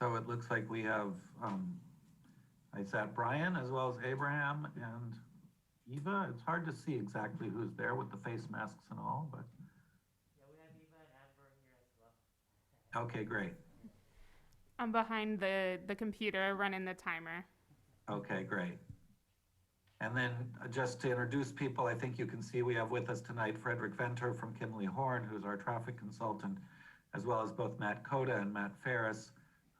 So it looks like we have, I sat Brian as well as Abraham and Eva. It's hard to see exactly who's there with the face masks and all, but. Yeah, we have Eva and Amber here as well. Okay, great. I'm behind the computer running the timer. Okay, great. And then just to introduce people, I think you can see we have with us tonight Frederick Venter from Kimley Horn, who's our traffic consultant, as well as both Matt Cota and Matt Ferris,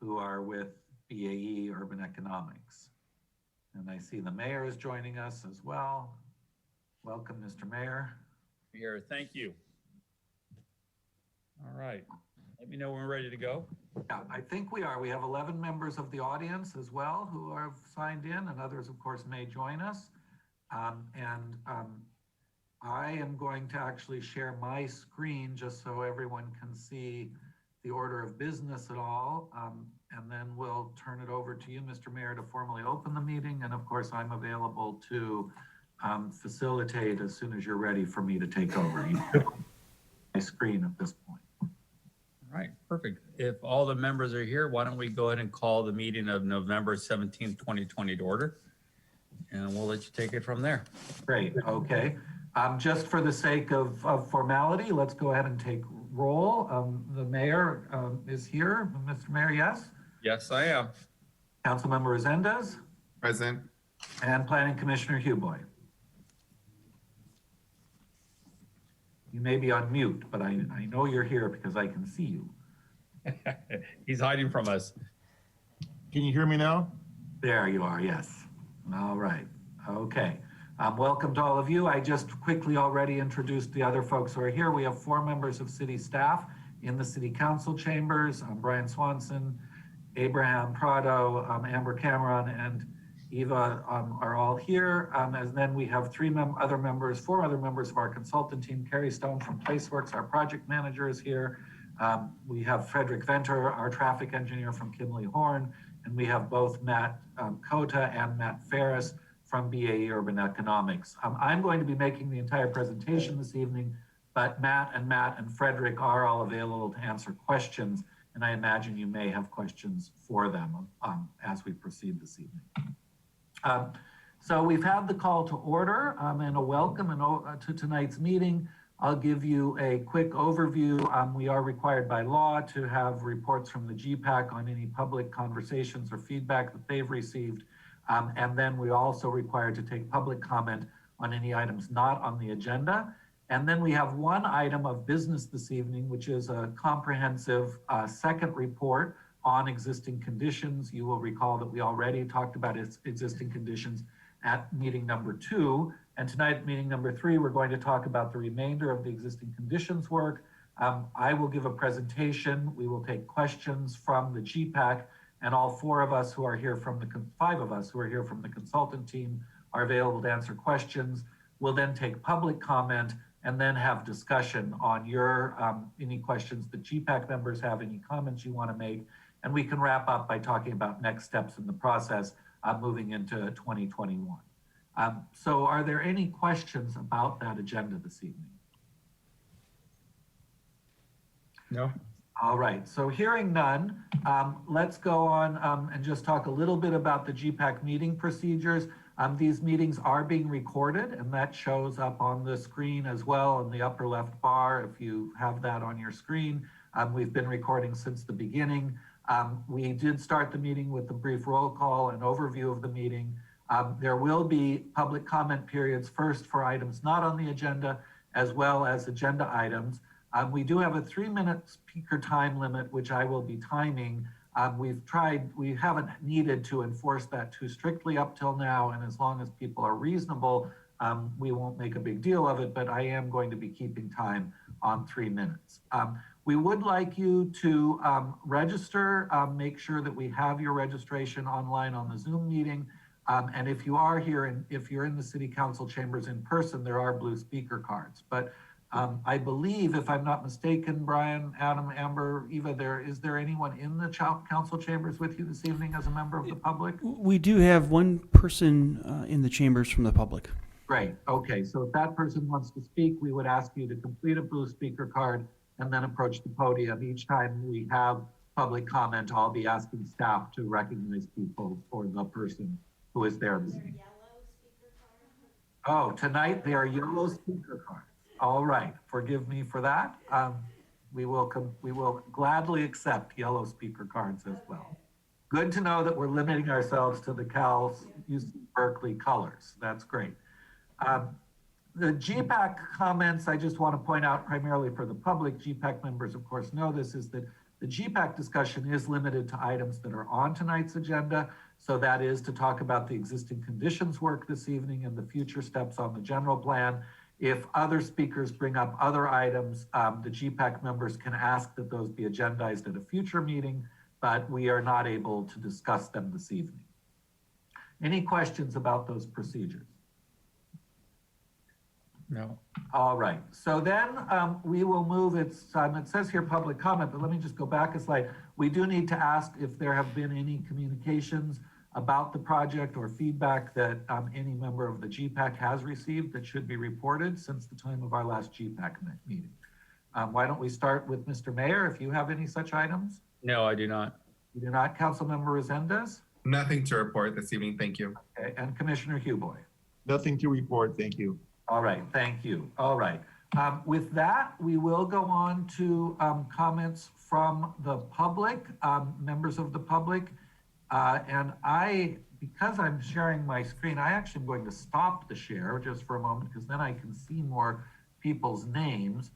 who are with BAE Urban Economics. And I see the mayor is joining us as well. Welcome, Mr. Mayor. Here, thank you. All right, let me know when we're ready to go. Yeah, I think we are. We have 11 members of the audience as well who have signed in, and others, of course, may join us. I am going to actually share my screen just so everyone can see the order of business at all. And then we'll turn it over to you, Mr. Mayor, to formally open the meeting. And of course, I'm available to facilitate as soon as you're ready for me to take over. My screen at this point. All right, perfect. If all the members are here, why don't we go ahead and call the meeting of November 17th, 2020 to order. And we'll let you take it from there. Great, okay. Just for the sake of formality, let's go ahead and take roll. The mayor is here. Mr. Mayor, yes? Yes, I am. Councilmember Resendez? Present. And Planning Commissioner Huboy. You may be on mute, but I know you're here because I can see you. He's hiding from us. Can you hear me now? There you are, yes. All right, okay. Welcome to all of you. I just quickly already introduced the other folks who are here. We have 4 members of city staff in the city council chambers. Brian Swanson, Abraham Prado, Amber Cameron, and Eva are all here. And then we have 4 other members of our consultant team. Carrie Stone from Placeworks, our project manager, is here. We have Frederick Venter, our traffic engineer from Kimley Horn, and we have both Matt Cota and Matt Ferris from BAE Urban Economics. I'm going to be making the entire presentation this evening, but Matt and Frederick are all available to answer questions, and I imagine you may have questions for them as we proceed this evening. So we've had the call to order and a welcome to tonight's meeting. I'll give you a quick overview. We are required by law to have reports from the Gpac on any public conversations or feedback that they've received. And then we're also required to take public comment on any items not on the agenda. And then we have one item of business this evening, which is a comprehensive second report on existing conditions. You will recall that we already talked about existing conditions at meeting number 2. And tonight at meeting number 3, we're going to talk about the remainder of the existing conditions work. I will give a presentation. We will take questions from the Gpac, and all 5 of us who are here from the consultant team are available to answer questions. We'll then take public comment and then have discussion on your any questions that Gpac members have, any comments you want to make. And we can wrap up by talking about next steps in the process moving into 2021. So are there any questions about that agenda this evening? No. All right, so hearing none, let's go on and just talk a little bit about the Gpac meeting procedures. These meetings are being recorded, and that shows up on the screen as well in the upper left bar if you have that on your screen. We've been recording since the beginning. We did start the meeting with a brief roll call and overview of the meeting. There will be public comment periods first for items not on the agenda, as well as agenda items. We do have a 3-minute speaker time limit, which I will be timing. We haven't needed to enforce that too strictly up till now, and as long as people are reasonable, we won't make a big deal of it, but I am going to be keeping time on 3 minutes. We would like you to register, make sure that we have your registration online on the Zoom meeting. And if you are here and if you're in the city council chambers in person, there are blue speaker cards. But I believe, if I'm not mistaken, Brian, Adam, Amber, Eva, is there anyone in the council chambers with you this evening as a member of the public? We do have one person in the chambers from the public. Great, okay, so if that person wants to speak, we would ask you to complete a blue speaker card and then approach the podium. Each time we have public comment, I'll be asking staff to recognize people for the person who is there. Oh, tonight they are yellow speaker cards. All right, forgive me for that. We will gladly accept yellow speaker cards as well. Good to know that we're limiting ourselves to the Cal UC Berkeley colors. That's great. The Gpac comments, I just want to point out primarily for the public, Gpac members of course know this, is that the Gpac discussion is limited to items that are on tonight's agenda. So that is to talk about the existing conditions work this evening and the future steps on the general plan. If other speakers bring up other items, the Gpac members can ask that those be agendized at a future meeting, but we are not able to discuss them this evening. Any questions about those procedures? No. All right, so then we will move, it says here public comment, but let me just go back a slide. We do need to ask if there have been any communications about the project or feedback that any member of the Gpac has received that should be reported since the time of our last Gpac meeting. Why don't we start with Mr. Mayor, if you have any such items? No, I do not. You do not, Councilmember Resendez? Nothing to report this evening, thank you. Okay, and Commissioner Huboy? Nothing to report, thank you. All right, thank you. All right. With that, we will go on to comments from the public, members of the public. And because I'm sharing my screen, I actually am going to stop the share just for a moment because then I can see more people's names.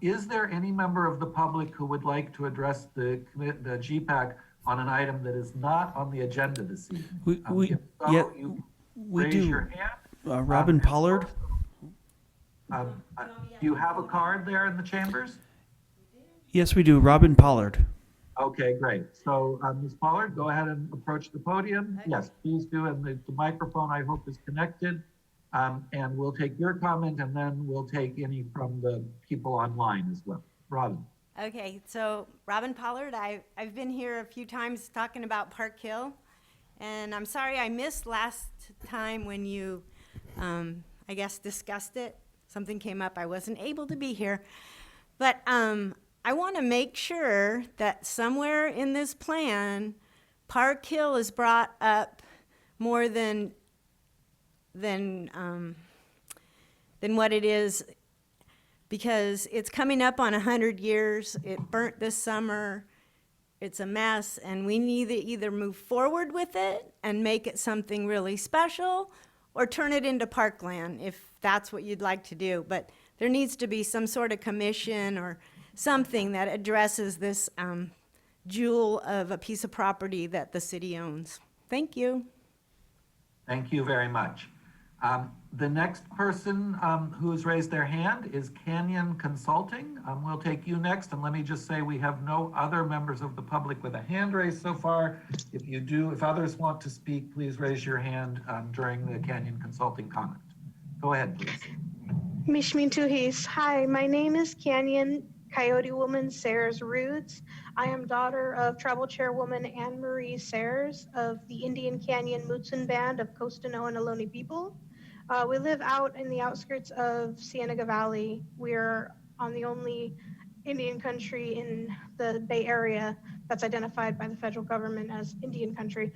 Is there any member of the public who would like to address the Gpac on an item that is not on the agenda this evening? We raise do. your hand. Robin Pollard. Do you have a card there in the chambers? Yes, we do. Robin Pollard. Okay, great. So Ms. Pollard, go ahead and approach the podium. Yes, please do. And the microphone, I hope, is connected. And we'll take your comment and then we'll take any from the people online as well. Robin. Okay, so Robin Pollard, I've been here a few times talking about Park Hill. And I'm sorry I missed last time when you, I guess, discussed it. Something came up, I wasn't able to be here. But I want to make sure that somewhere in this plan, Park Hill is brought up more than what it is, because it's coming up on 100 years. It burnt this summer. It's a mess, and we need to either move forward with it and make it something really special, or turn it into parkland if that's what you'd like to do. But there needs to be some sort of commission or something that addresses this jewel of a piece of property that the city owns. Thank you. Thank you very much. The next person who's raised their hand is Canyon Consulting. We'll take you next, and let me just say we have no other members of the public with a hand raised so far. If others want to speak, please raise your hand during the Canyon Consulting comment. Go ahead, please. Mishmin Tuhis. Hi, my name is Canyon Coyote Woman Sayers Roots. I am daughter of Tribal Chairwoman Anne Marie Sayers of the Indian Canyon Mutsun Band of Costano and Ohlone people. We live out in the outskirts of Cienega Valley. We're on the only Indian country in the Bay Area that's identified by the federal government as Indian country.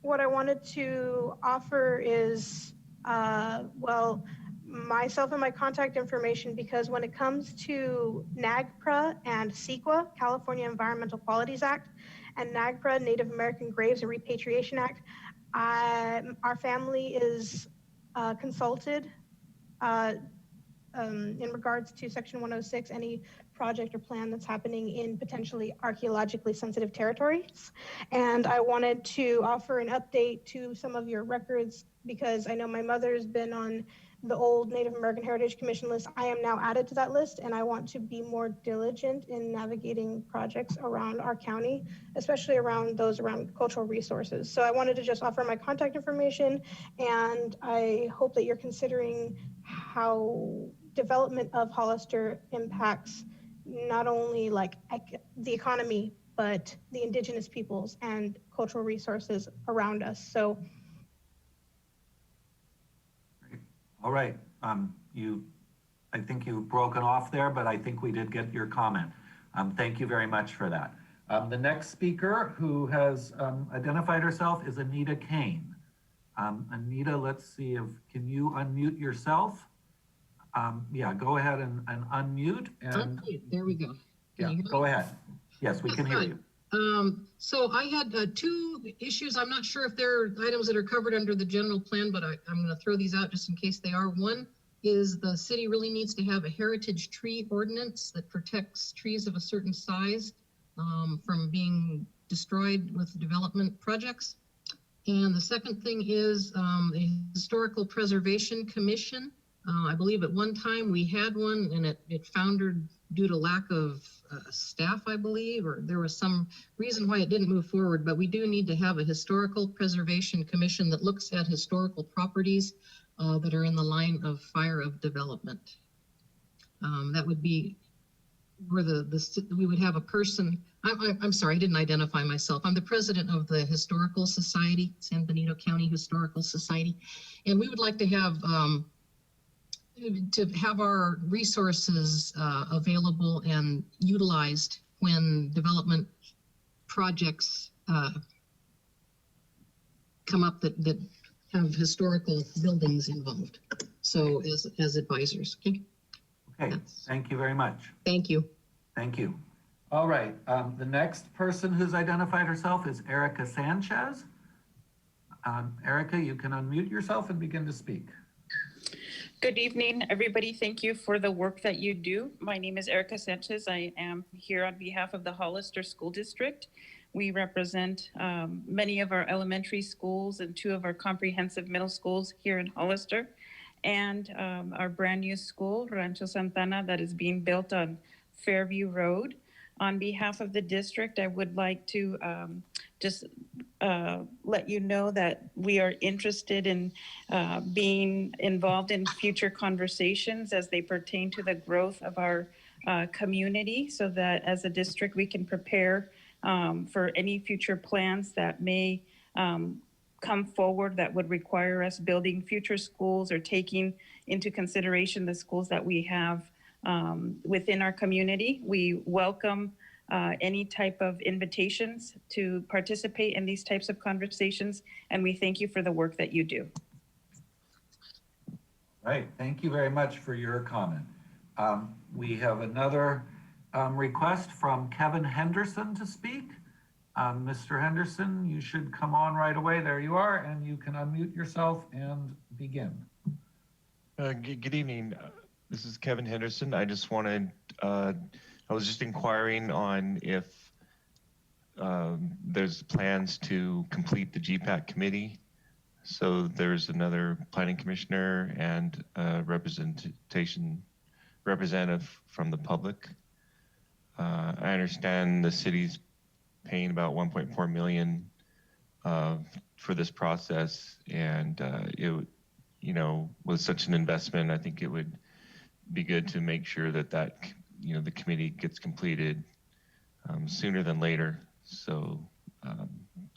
What I wanted to offer is, myself and my contact information, because when it comes to NAGPRA and CEQA, California Environmental Qualities Act, and NAGPRA, Native American Graves and Repatriation Act, our family is consulted in regards to Section 106, any project or plan that's happening in potentially archaeologically sensitive territories. And I wanted to offer an update to some of your records, because I know my mother's been on the old Native American Heritage Commission list. I am now added to that list, and I want to be more diligent in navigating projects around our county, especially around those around cultural resources. So I wanted to just offer my contact information, and I hope that you're considering how development of Hollister impacts not only like the economy, but the indigenous peoples and cultural resources around us. So All right, I think you've broken off there, but I think we did get your comment. Thank you very much for that. The next speaker who has identified herself is Anita Kane. Anita, let's see if, can you unmute yourself? Yeah, go ahead and unmute and Okay, there we go. yeah, Can you hear go me? ahead. Yes, we Yes, can hear good. you. So I had two issues. I'm not sure if they're items that are covered under the general plan, but I'm going to throw these out just in case they are. One is the city really needs to have a heritage tree ordinance that protects trees of a certain size from being destroyed with development projects. And the second thing is a historical preservation commission. I believe at one time we had one and it foundered due to lack of staff, I believe, or there was some reason why it didn't move forward, but we do need to have a historical preservation commission that looks at historical properties that are in the line of fire of development. That would be where we would have a person. I'm sorry, I didn't identify myself. I'm the president of the Historical Society, San Benito County Historical Society, and we would like to have our resources available and utilized when development projects come up that have historical buildings involved. So as advisors, okay? Okay, thank you very much. Thank you. Thank you. All right, the next person who's identified herself is Erica Sanchez. Erica, you can unmute yourself and begin to speak. Good evening, everybody. Thank you for the work that you do. My name is Erica Sanchez. I am here on behalf of the Hollister School District. We represent many of our elementary schools and 2 of our comprehensive middle schools here in Hollister, and our brand new school, Rancho Santana, that is being built on Fairview Road. On behalf of the district, I would like to just let you know that we are interested in being involved in future conversations as they pertain to the growth of our community, so that as a district we can prepare for any future plans that may come forward that would require us building future schools or taking into consideration the schools that we have within our community. We welcome any type of invitations to participate in these types of conversations, and we thank you for the work that you do. Right, thank you very much for your comment. We have another request from Kevin Henderson to speak. Mr. Henderson, you should come on right away. There you are, and you can unmute yourself and begin. Good evening. This is Kevin Henderson. I just wanted, I was just inquiring on if there's plans to complete the Gpac committee. So there's another planning commissioner and a representative from the public. I understand the city's paying about 1.4 million for this process, and it, you know, was such an investment. I think it would be good to make sure that you know, the committee gets completed sooner than later. So,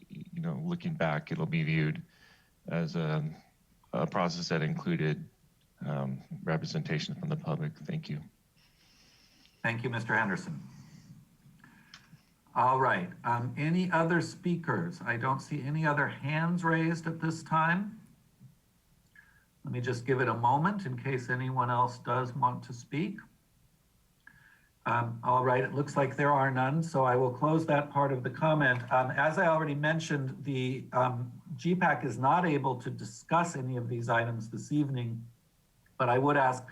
you know, looking back, it'll be viewed as a process that included representation from the public. Thank you. Thank you, Mr. Henderson. All right, any other speakers? I don't see any other hands raised at this time. Let me just give it a moment in case anyone else does want to speak. All right, it looks like there are none, so I will close that part of the comment. As I already mentioned, the Gpac is not able to discuss any of these items this evening, but I would ask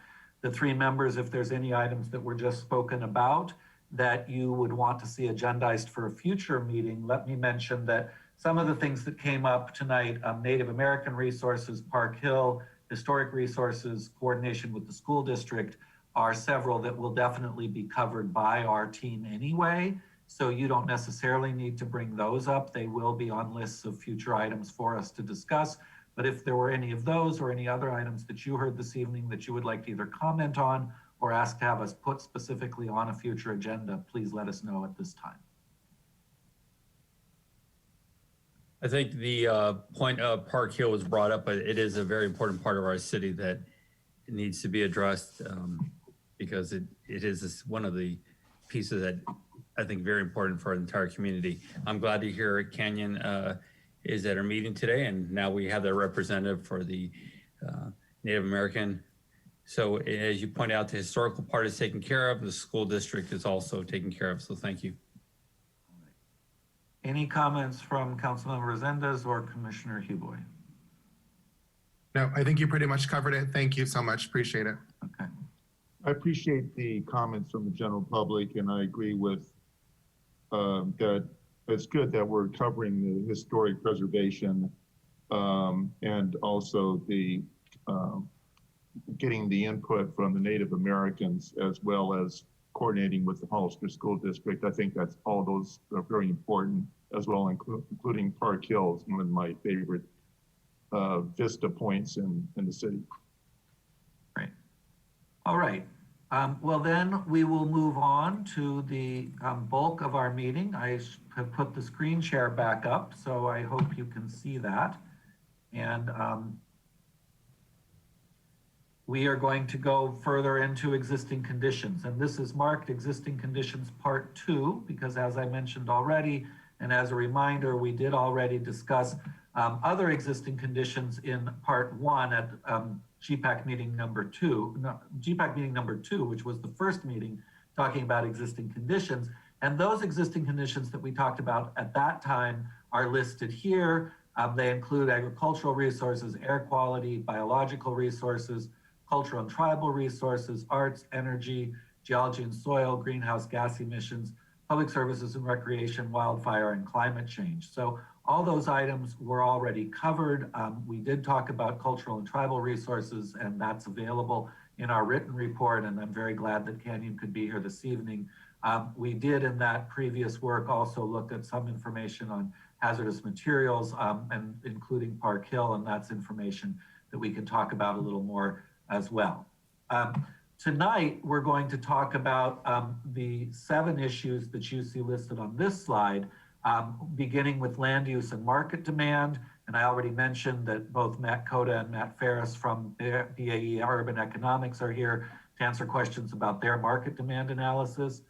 the 3 members if there's any items that were just spoken about that you would want to see agendized for a future meeting. Let me mention that some of the things that came up tonight, Native American resources, Park Hill, historic resources, coordination with the school district, are several that will definitely be covered by our team anyway. So you don't necessarily need to bring those up. They will be on lists of future items for us to discuss. But if there were any of those or any other items that you heard this evening that you would like to either comment on or ask to have us put specifically on a future agenda, please let us know at this time. I think the point of Park Hill was brought up, but it is a very important part of our city that it needs to be addressed because it is one of the pieces that I think, very important for our entire community. I'm glad to hear Canyon is at our meeting today, and now we have their representative for the Native American. So as you point out, the historical part is taken care of. The school district is also taken care of. So thank you. Any comments from Councilmember Resendez or Commissioner Huboy? No, I think you pretty much covered it. Thank you so much. Appreciate it. Okay. I appreciate the comments from the general public, and I agree with that it's good that we're covering the historic preservation and also the getting the input from the Native Americans as well as coordinating with the Hollister School District. I think that's all those are very important as well, including Park Hills, one of my favorite vista points in the city. Great. All right. Well, then we will move on to the bulk of our meeting. I have put the screen share back up, so I hope you can see that. And we are going to go further into existing conditions. And this is marked existing conditions part 2, because as I mentioned already, and as a reminder, we did already discuss other existing conditions in part 1 at Gpac meeting number 2, Gpac meeting number 2, which was the first meeting talking about existing conditions. And those existing conditions that we talked about at that time are listed here. They include agricultural resources, air quality, biological resources, cultural and tribal resources, arts, energy, geology and soil, greenhouse gas emissions, public services and recreation, wildfire, and climate change. So all those items were already covered. We did talk about cultural and tribal resources, and that's available in our written report, and I'm very glad that Canyon could be here this evening. We did in that previous work also look at some information on hazardous materials, and including Park Hill, and that's information that we can talk about a little more as well. Tonight, we're going to talk about the 7 issues that you see listed on this slide, beginning with land use and market demand. And I already mentioned that both Matt Coda and Matt Ferris from BAE Urban Economics are here to answer questions about their market demand analysis.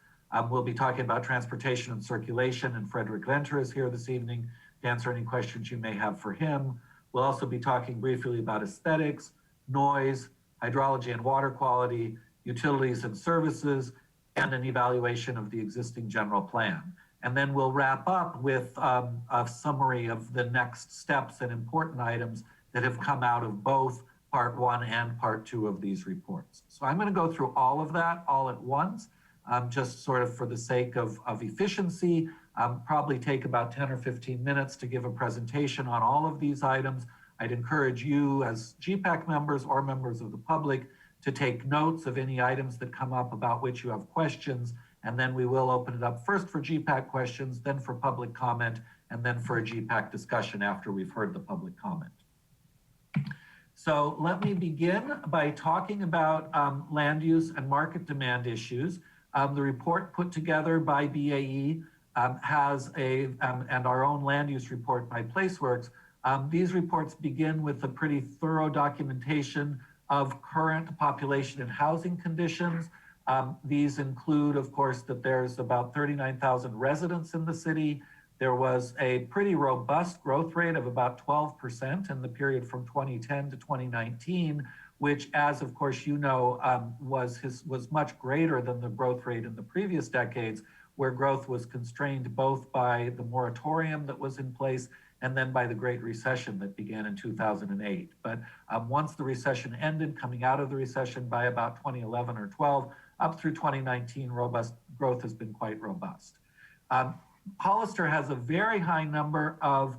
We'll be talking about transportation and circulation, and Frederick Venter is here this evening to answer any questions you may have for him. We'll also be talking briefly about aesthetics, noise, hydrology and water quality, utilities and services, and an evaluation of the existing general plan. And then we'll wrap up with a summary of the next steps and important items that have come out of both part 1 and part 2 of these reports. So I'm going to go through all of that all at once, just sort of for the sake of efficiency. Probably take about 10 or 15 minutes to give a presentation on all of these items. I'd encourage you as Gpac members or members of the public to take notes of any items that come up about which you have questions, and then we will open it up first for Gpac questions, then for public comment, and then for a Gpac discussion after we've heard the public comment. So let me begin by talking about land use and market demand issues. The report put together by BAE has and our own land use report by Placeworks. These reports begin with a pretty thorough documentation of current population and housing conditions. These include, of course, that there's about 39,000 residents in the city. There was a pretty robust growth rate of about 12% in the period from 2010 to 2019, which, as of course you know, was much greater than the growth rate in the previous decades, where growth was constrained both by the moratorium that was in place and then by the Great Recession that began in 2008. But once the recession ended, coming out of the recession by about 2011 or 12, up through 2019, robust growth has been quite robust. Hollister has a very high number of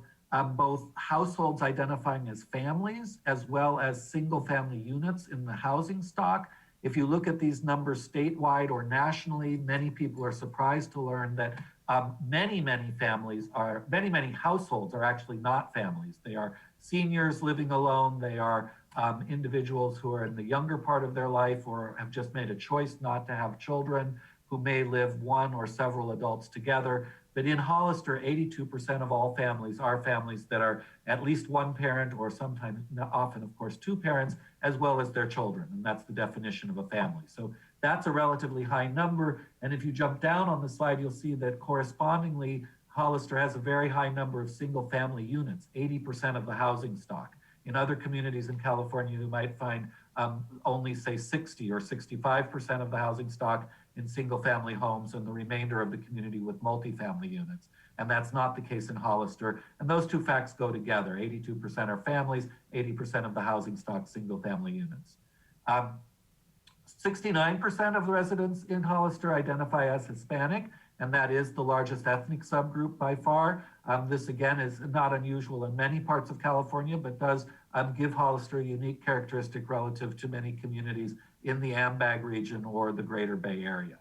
both households identifying as families as well as single family units in the housing stock. If you look at these numbers statewide or nationally, many people are surprised to learn that many households are actually not families. They are seniors living alone. They are individuals who are in the younger part of their life or have just made a choice not to have children, who may live one or several adults together. But in Hollister, 82% of all families are families that are at least one parent, or sometimes, often, of course, two parents, as well as their children. And that's the definition of a family. So That's a relatively high number. And if you jump down on the slide, you'll see that correspondingly, Hollister has a very high number of single family units, 80% of the housing stock. In other communities in California, you might find only say 60 or 65% of the housing stock in single family homes and the remainder of the community with multifamily units. And that's not the case in Hollister. And those two facts go together. 82% are families, 80% of the housing stock, single family units. 69% of the residents in Hollister identify as Hispanic, and that is the largest ethnic subgroup by far. This again is not unusual in many parts of California, but does give Hollister a unique characteristic relative to many communities in the AMBAG region or the greater Bay Area.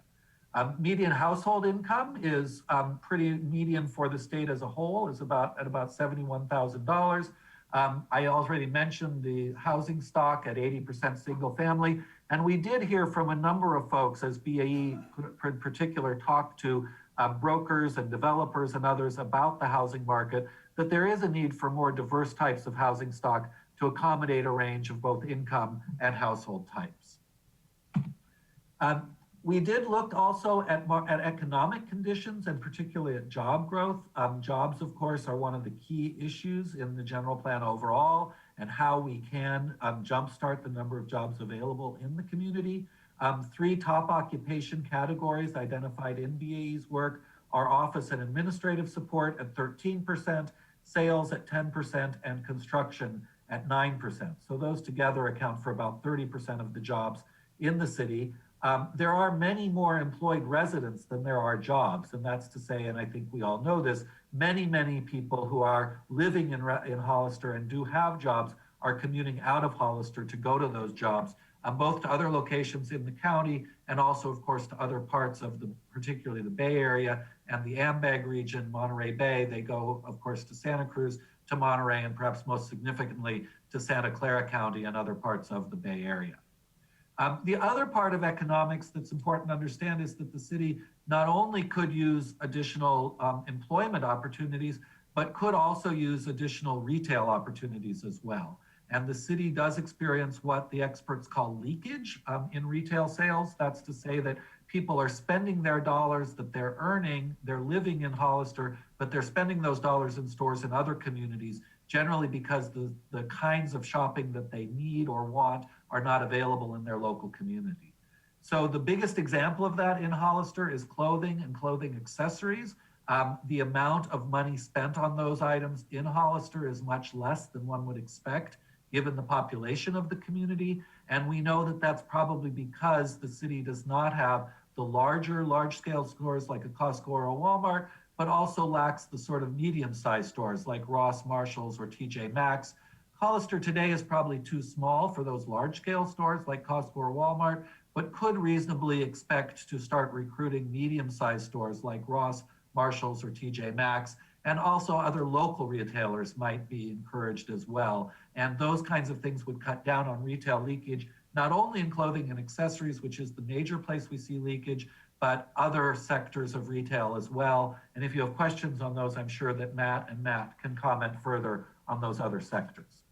Median household income is pretty median for the state as a whole, is about $71,000. I already mentioned the housing stock at 80% single family. And we did hear from a number of folks, as BAE in particular talked to brokers and developers and others about the housing market, that there is a need for more diverse types of housing stock to accommodate a range of both income and household types. We did look also at economic conditions and particularly at job growth. Jobs, of course, are one of the key issues in the general plan overall, and how we can jumpstart the number of jobs available in the community. Three top occupation categories identified in BAE's work are office and administrative support at 13%, sales at 10%, and construction at 9%. So those together account for about 30% of the jobs in the city. There are many more employed residents than there are jobs, and that's to say, and I think we all know this, many people who are living in Hollister and do have jobs are commuting out of Hollister to go to those jobs, both to other locations in the county and also, of course, to other parts of particularly the Bay Area and the AMBAG region, Monterey Bay. They go, of course, to Santa Cruz, to Monterey, and perhaps most significantly to Santa Clara County and other parts of the Bay Area. The other part of economics that's important to understand is that the city not only could use additional employment opportunities, but could also use additional retail opportunities as well. And the city does experience what the experts call leakage in retail sales. That's to say that people are spending their dollars that they're earning, they're living in Hollister, but they're spending those dollars in stores in other communities, generally because the kinds of shopping that they need or want are not available in their local community. So the biggest example of that in Hollister is clothing and clothing accessories. The amount of money spent on those items in Hollister is much less than one would expect, given the population of the community. And we know that that's probably because the city does not have the large-scale stores like a Costco or a Walmart, but also lacks the sort of medium-sized stores like Ross, Marshalls, or TJ Maxx. Hollister today is probably too small for those large-scale stores like Costco or Walmart, but could reasonably expect to start recruiting medium-sized stores like Ross, Marshalls, or TJ Maxx, and also other local retailers might be encouraged as well. And those kinds of things would cut down on retail leakage, not only in clothing and accessories, which is the major place we see leakage, but other sectors of retail as well. And if you have questions on those, I'm sure that Matt can comment further on those other sectors.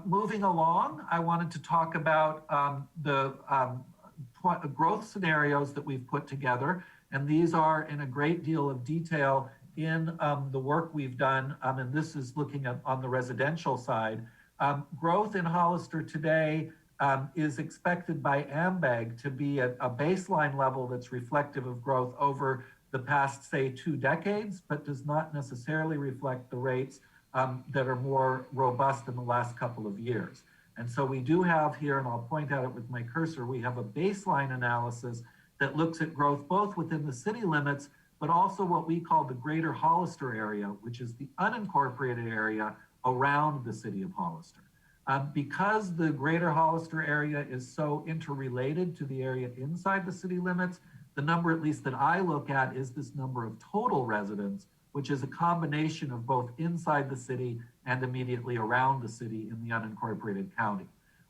Moving along, I wanted to talk about the growth scenarios that we've put together. And these are in a great deal of detail in the work we've done. And this is looking at on the residential side. Growth in Hollister today is expected by AMBAG to be at a baseline level that's reflective of growth over the past, say, 2 decades, but does not necessarily reflect the rates that are more robust in the last couple of years. And so we do have here, and I'll point out it with my cursor, we have a baseline analysis that looks at growth both within the city limits, but also what we call the greater Hollister area, which is the unincorporated area around the city of Hollister. Because the greater Hollister area is so interrelated to the area inside the city limits, the number at least that I look at is this number of total residents, which is a combination of both inside the city and immediately around the city in the unincorporated county.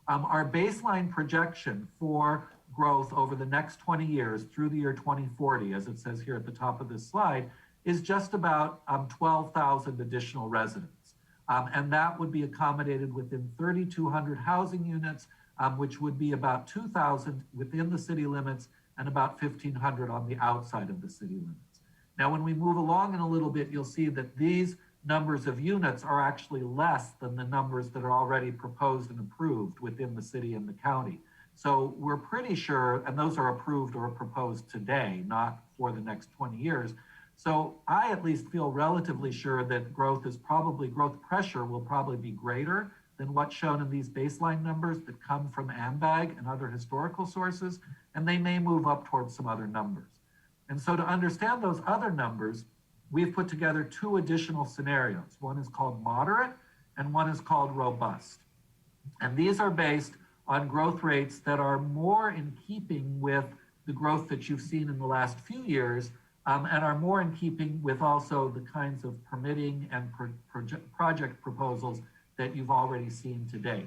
Our baseline projection for growth over the next 20 years through the year 2040, as it says here at the top of this slide, is just about 12,000 additional residents. And that would be accommodated within 3,200 housing units which would be about 2,000 within the city limits and about 1,500 on the outside of the city limits. Now, when we move along in a little bit, you'll see that these numbers of units are actually less than the numbers that are already proposed and approved within the city and the county. So we're pretty sure, and those are approved or proposed today, not for the next 20 years. So I at least feel relatively sure that growth pressure will probably be greater than what's shown in these baseline numbers that come from AMBAG and other historical sources, and they may move up towards some other numbers. And so to understand those other numbers, we've put together two additional scenarios. One is called moderate and one is called robust. And these are based on growth rates that are more in keeping with the growth that you've seen in the last few years, and are more in keeping with also the kinds of permitting and project proposals that you've already seen today.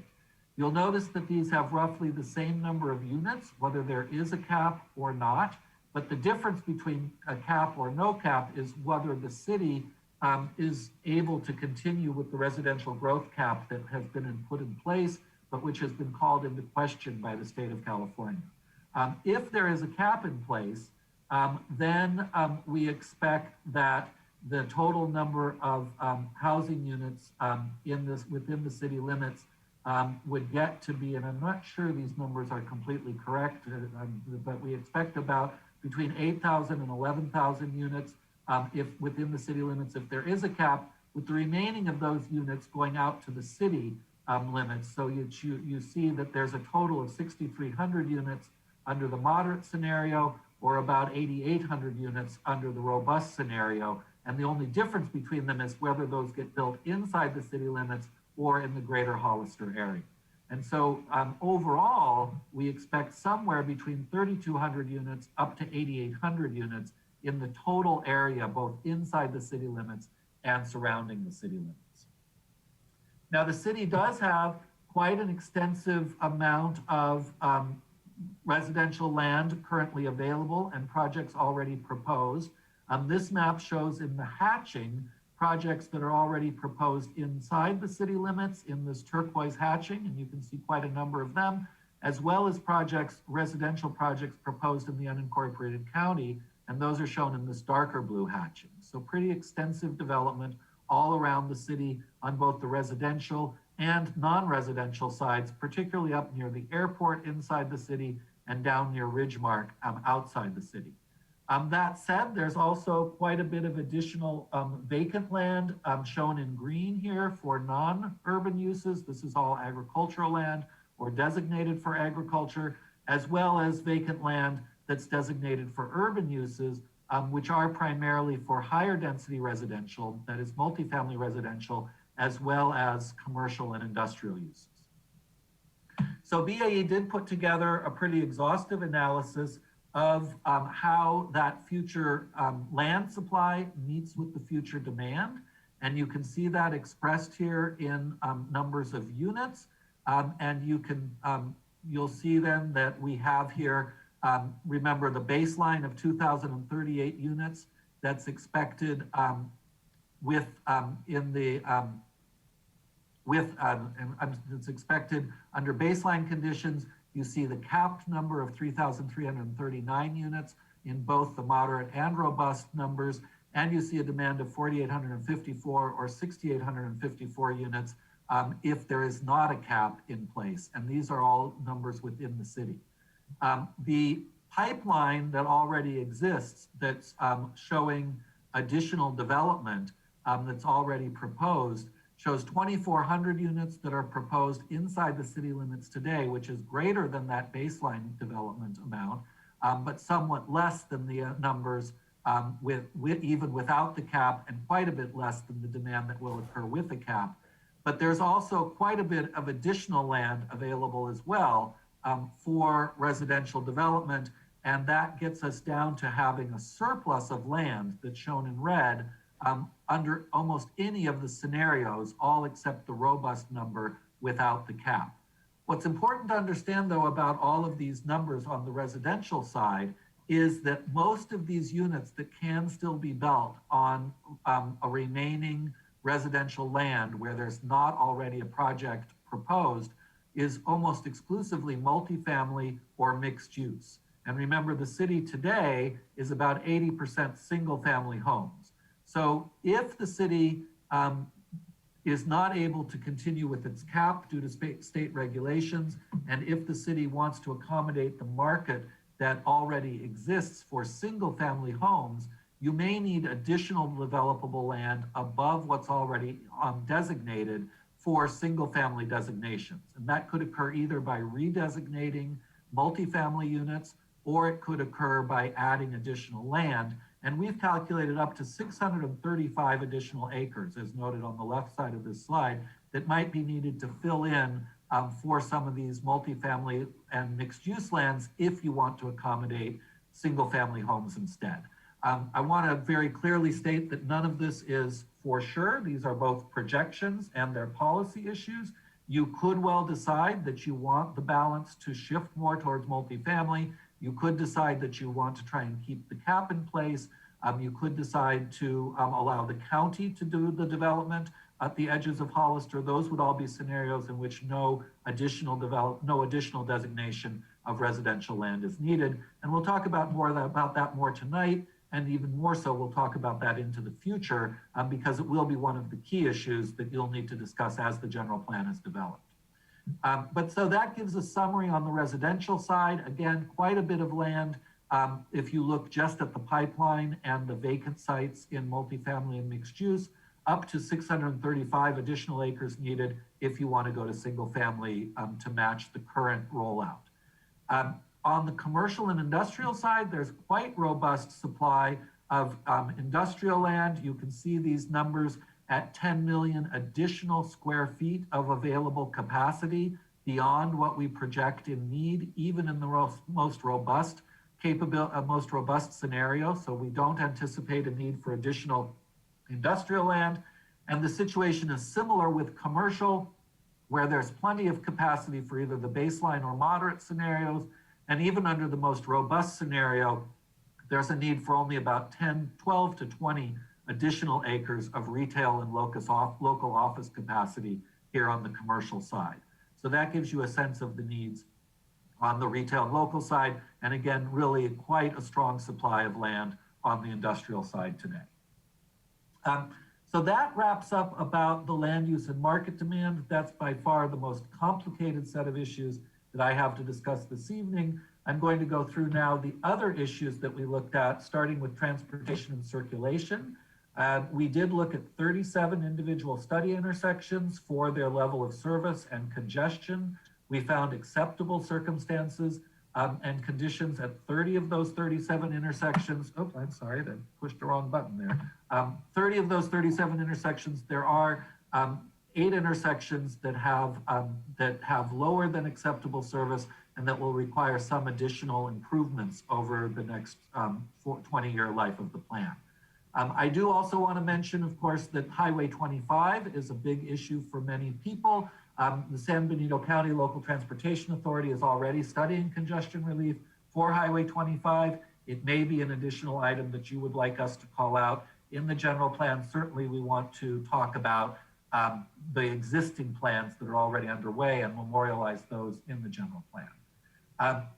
You'll notice that these have roughly the same number of units, whether there is a cap or not, but the difference between a cap or no cap is whether the city is able to continue with the residential growth cap that has been put in place, but which has been called into question by the state of California. If there is a cap in place, then we expect that the total number of housing units within the city limits would get to be, and I'm not sure these numbers are completely correct, but we expect about between 8,000 and 11,000 units if within the city limits, if there is a cap, with the remaining of those units going out to the city limits. So you see that there's a total of 6,300 units under the moderate scenario, or about 8,800 units under the robust scenario. And the only difference between them is whether those get built inside the city limits or in the greater Hollister area. And so overall, we expect somewhere between 3,200 units up to 8,800 units in the total area, both inside the city limits and surrounding the city limits. Now, the city does have quite an extensive amount of residential land currently available and projects already proposed. This map shows in the hatching projects that are already proposed inside the city limits in this turquoise hatching, and you can see quite a number of them, as well as residential projects proposed in the unincorporated county, and those are shown in this darker blue hatching. So pretty extensive development all around the city on both the residential and non-residential sides, particularly up near the airport inside the city and down near Ridgemark outside the city. That said, there's also quite a bit of additional vacant land shown in green here for non-urban uses. This is all agricultural land or designated for agriculture, as well as vacant land that's designated for urban uses, which are primarily for higher density residential, that is multifamily residential, as well as commercial and industrial uses. So BAE did put together a pretty exhaustive analysis of how that future land supply meets with the future demand. And you can see that expressed here in numbers of units. And you'll see then that we have here, remember the baseline of 2,038 units that's expected it's expected under baseline conditions. You see the capped number of 3,339 units in both the moderate and robust numbers, and you see a demand of 4,854 or 6,854 units if there is not a cap in place, and these are all numbers within the city. The pipeline that already exists that's showing additional development that's already proposed shows 2,400 units that are proposed inside the city limits today, which is greater than that baseline development amount, but somewhat less than the numbers even without the cap, and quite a bit less than the demand that will occur with the cap. But there's also quite a bit of additional land available as well for residential development, and that gets us down to having a surplus of land that's shown in red under almost any of the scenarios, all except the robust number without the cap. What's important to understand, though, about all of these numbers on the residential side is that most of these units that can still be built on a remaining residential land where there's not already a project proposed is almost exclusively multifamily or mixed use. And remember, the city today is about 80% single family homes. So if the city is not able to continue with its cap due to state regulations, and if the city wants to accommodate the market that already exists for single family homes, you may need additional developable land above what's already designated for single family designations. And that could occur either by redesignating multifamily units, or it could occur by adding additional land. And we've calculated up to 635 additional acres, as noted on the left side of this slide, that might be needed to fill in for some of these multifamily and mixed use lands if you want to accommodate single family homes instead. I want to very clearly state that none of this is for sure. These are both projections and they're policy issues. You could well decide that you want the balance to shift more towards multifamily. You could decide that you want to try and keep the cap in place. You could decide to allow the county to do the development at the edges of Hollister. Those would all be scenarios in which no additional designation of residential land is needed. And we'll talk about that more tonight. And even more so, we'll talk about that into the future because it will be one of the key issues that you'll need to discuss as the general plan is developed. But so that gives a summary on the residential side. Again, quite a bit of land. If you look just at the pipeline and the vacant sites in multifamily and mixed use, up to 635 additional acres needed if you want to go to single family to match the current rollout. On the commercial and industrial side, there's quite robust supply of industrial land. You can see these numbers at 10 million additional square feet of available capacity beyond what we project in need, even in the most robust scenario. So we don't anticipate a need for additional industrial land. And the situation is similar with commercial, where there's plenty of capacity for either the baseline or moderate scenarios. And even under the most robust scenario, there's a need for only about 12 to 20 additional acres of retail and local office capacity here on the commercial side. So that gives you a sense of the needs on the retail and local side. And again, really quite a strong supply of land on the industrial side today. So that wraps up about the land use and market demand. That's by far the most complicated set of issues that I have to discuss this evening. I'm going to go through now the other issues that we looked at, starting with transportation and circulation. We did look at 37 individual study intersections for their level of service and congestion. We found acceptable circumstances and conditions at 30 of those 37 intersections. Oh, I'm sorry, I pushed the wrong button there. 30 of those 37 intersections, there are 8 intersections that have lower than acceptable service and that will require some additional improvements over the next 20-year life of the plan. I do also want to mention, of course, that Highway 25 is a big issue for many people. The San Benito County Local Transportation Authority is already studying congestion relief for Highway 25. It may be an additional item that you would like us to call out in the general plan. Certainly, we want to talk about the existing plans that are already underway and memorialize those in the general plan.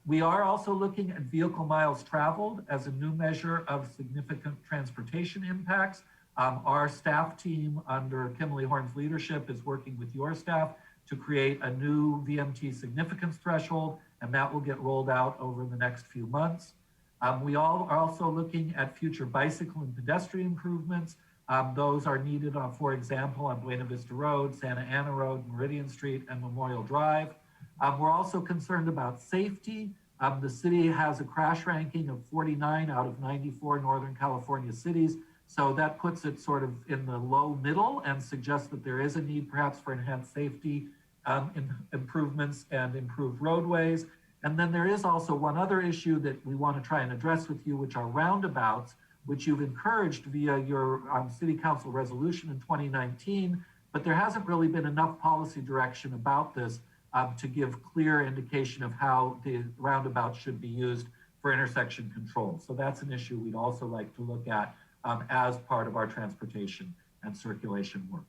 We are also looking at vehicle miles traveled as a new measure of significant transportation impacts. Our staff team under Kimberly Horn's leadership is working with your staff to create a new VMT significance threshold, and that will get rolled out over the next few months. We all are also looking at future bicycle and pedestrian improvements. Those are needed, for example, on Buena Vista Road, Santa Ana Road, Meridian Street, and Memorial Drive. We're also concerned about safety. The city has a crash ranking of 49 out of 94 Northern California cities. So that puts it sort of in the low middle and suggests that there is a need perhaps for enhanced safety improvements and improved roadways. And then there is also one other issue that we want to try and address with you, which are roundabouts, which you've encouraged via your city council resolution in 2019, but there hasn't really been enough policy direction about this to give clear indication of how the roundabouts should be used for intersection control. So that's an issue we'd also like to look at as part of our transportation and circulation work.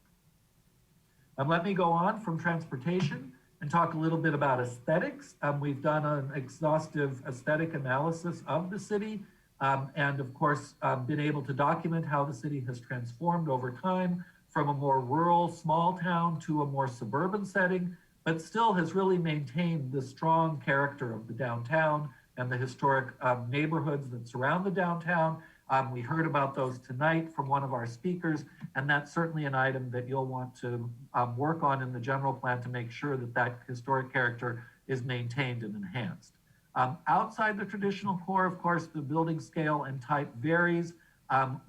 Let me go on from transportation and talk a little bit about aesthetics. We've done an exhaustive aesthetic analysis of the city, and of course, been able to document how the city has transformed over time from a more rural, small town to a more suburban setting, but still has really maintained the strong character of the downtown and the historic neighborhoods that surround the downtown. We heard about those tonight from one of our speakers, and that's certainly an item that you'll want to work on in the general plan to make sure that that historic character is maintained and enhanced. Outside the traditional core, of course, the building scale and type varies.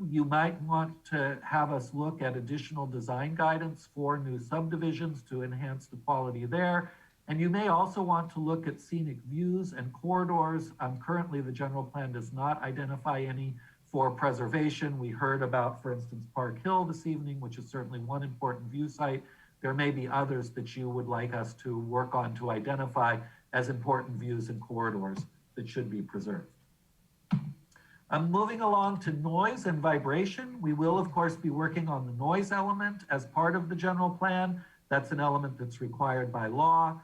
You might want to have us look at additional design guidance for new subdivisions to enhance the quality there. And you may also want to look at scenic views and corridors. Currently, the general plan does not identify any for preservation. We heard about, for instance, Park Hill this evening, which is certainly one important view site. There may be others that you would like us to work on to identify as important views and corridors that should be preserved. Moving along to noise and vibration. We will, of course, be working on the noise element as part of the general plan. That's an element that's required by law.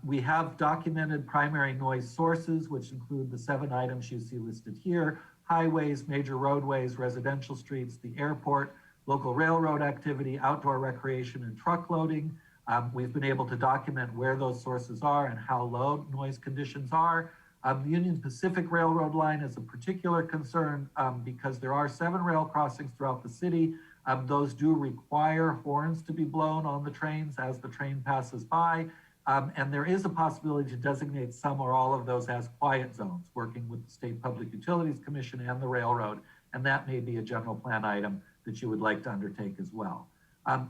We have documented primary noise sources, which include the 7 items you see listed here: highways, major roadways, residential streets, the airport, local railroad activity, outdoor recreation, and truck loading. We've been able to document where those sources are and how low noise conditions are. The Union Pacific Railroad line is a particular concern because there are 7 rail crossings throughout the city. Those do require horns to be blown on the trains as the train passes by. And there is a possibility to designate some or all of those as quiet zones, working with the State Public Utilities Commission and the railroad. And that may be a general plan item that you would like to undertake as well.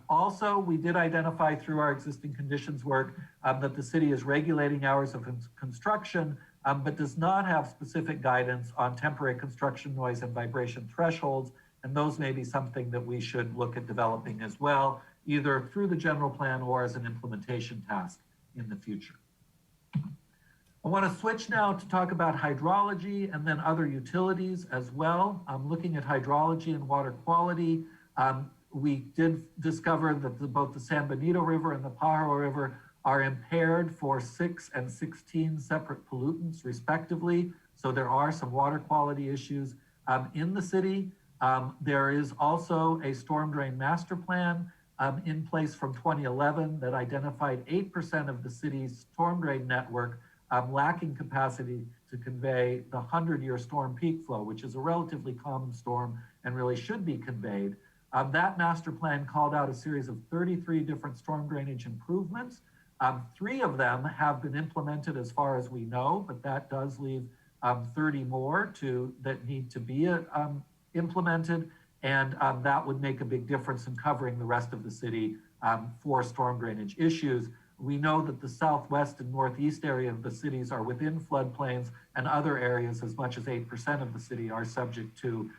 Also, we did identify through our existing conditions work that the city is regulating hours of construction, but does not have specific guidance on temporary construction noise and vibration thresholds. And those may be something that we should look at developing as well, either through the general plan or as an implementation task in the future. I want to switch now to talk about hydrology and then other utilities as well. Looking at hydrology and water quality, we did discover that both the San Benito River and the Pajaro River are impaired for 6 and 16 separate pollutants respectively. So there are some water quality issues in the city. There is also a storm drain master plan in place from 2011 that identified 8% of the city's storm drain network lacking capacity to convey the 100-year storm peak flow, which is a relatively common storm and really should be conveyed. That master plan called out a series of 33 different storm drainage improvements. 3 of them have been implemented as far as we know, but that does leave 30 more that need to be implemented. And that would make a big difference in covering the rest of the city for storm drainage issues. We know that the southwest and northeast area of the cities are within floodplains, and other areas, as much as 8% of the city, are subject to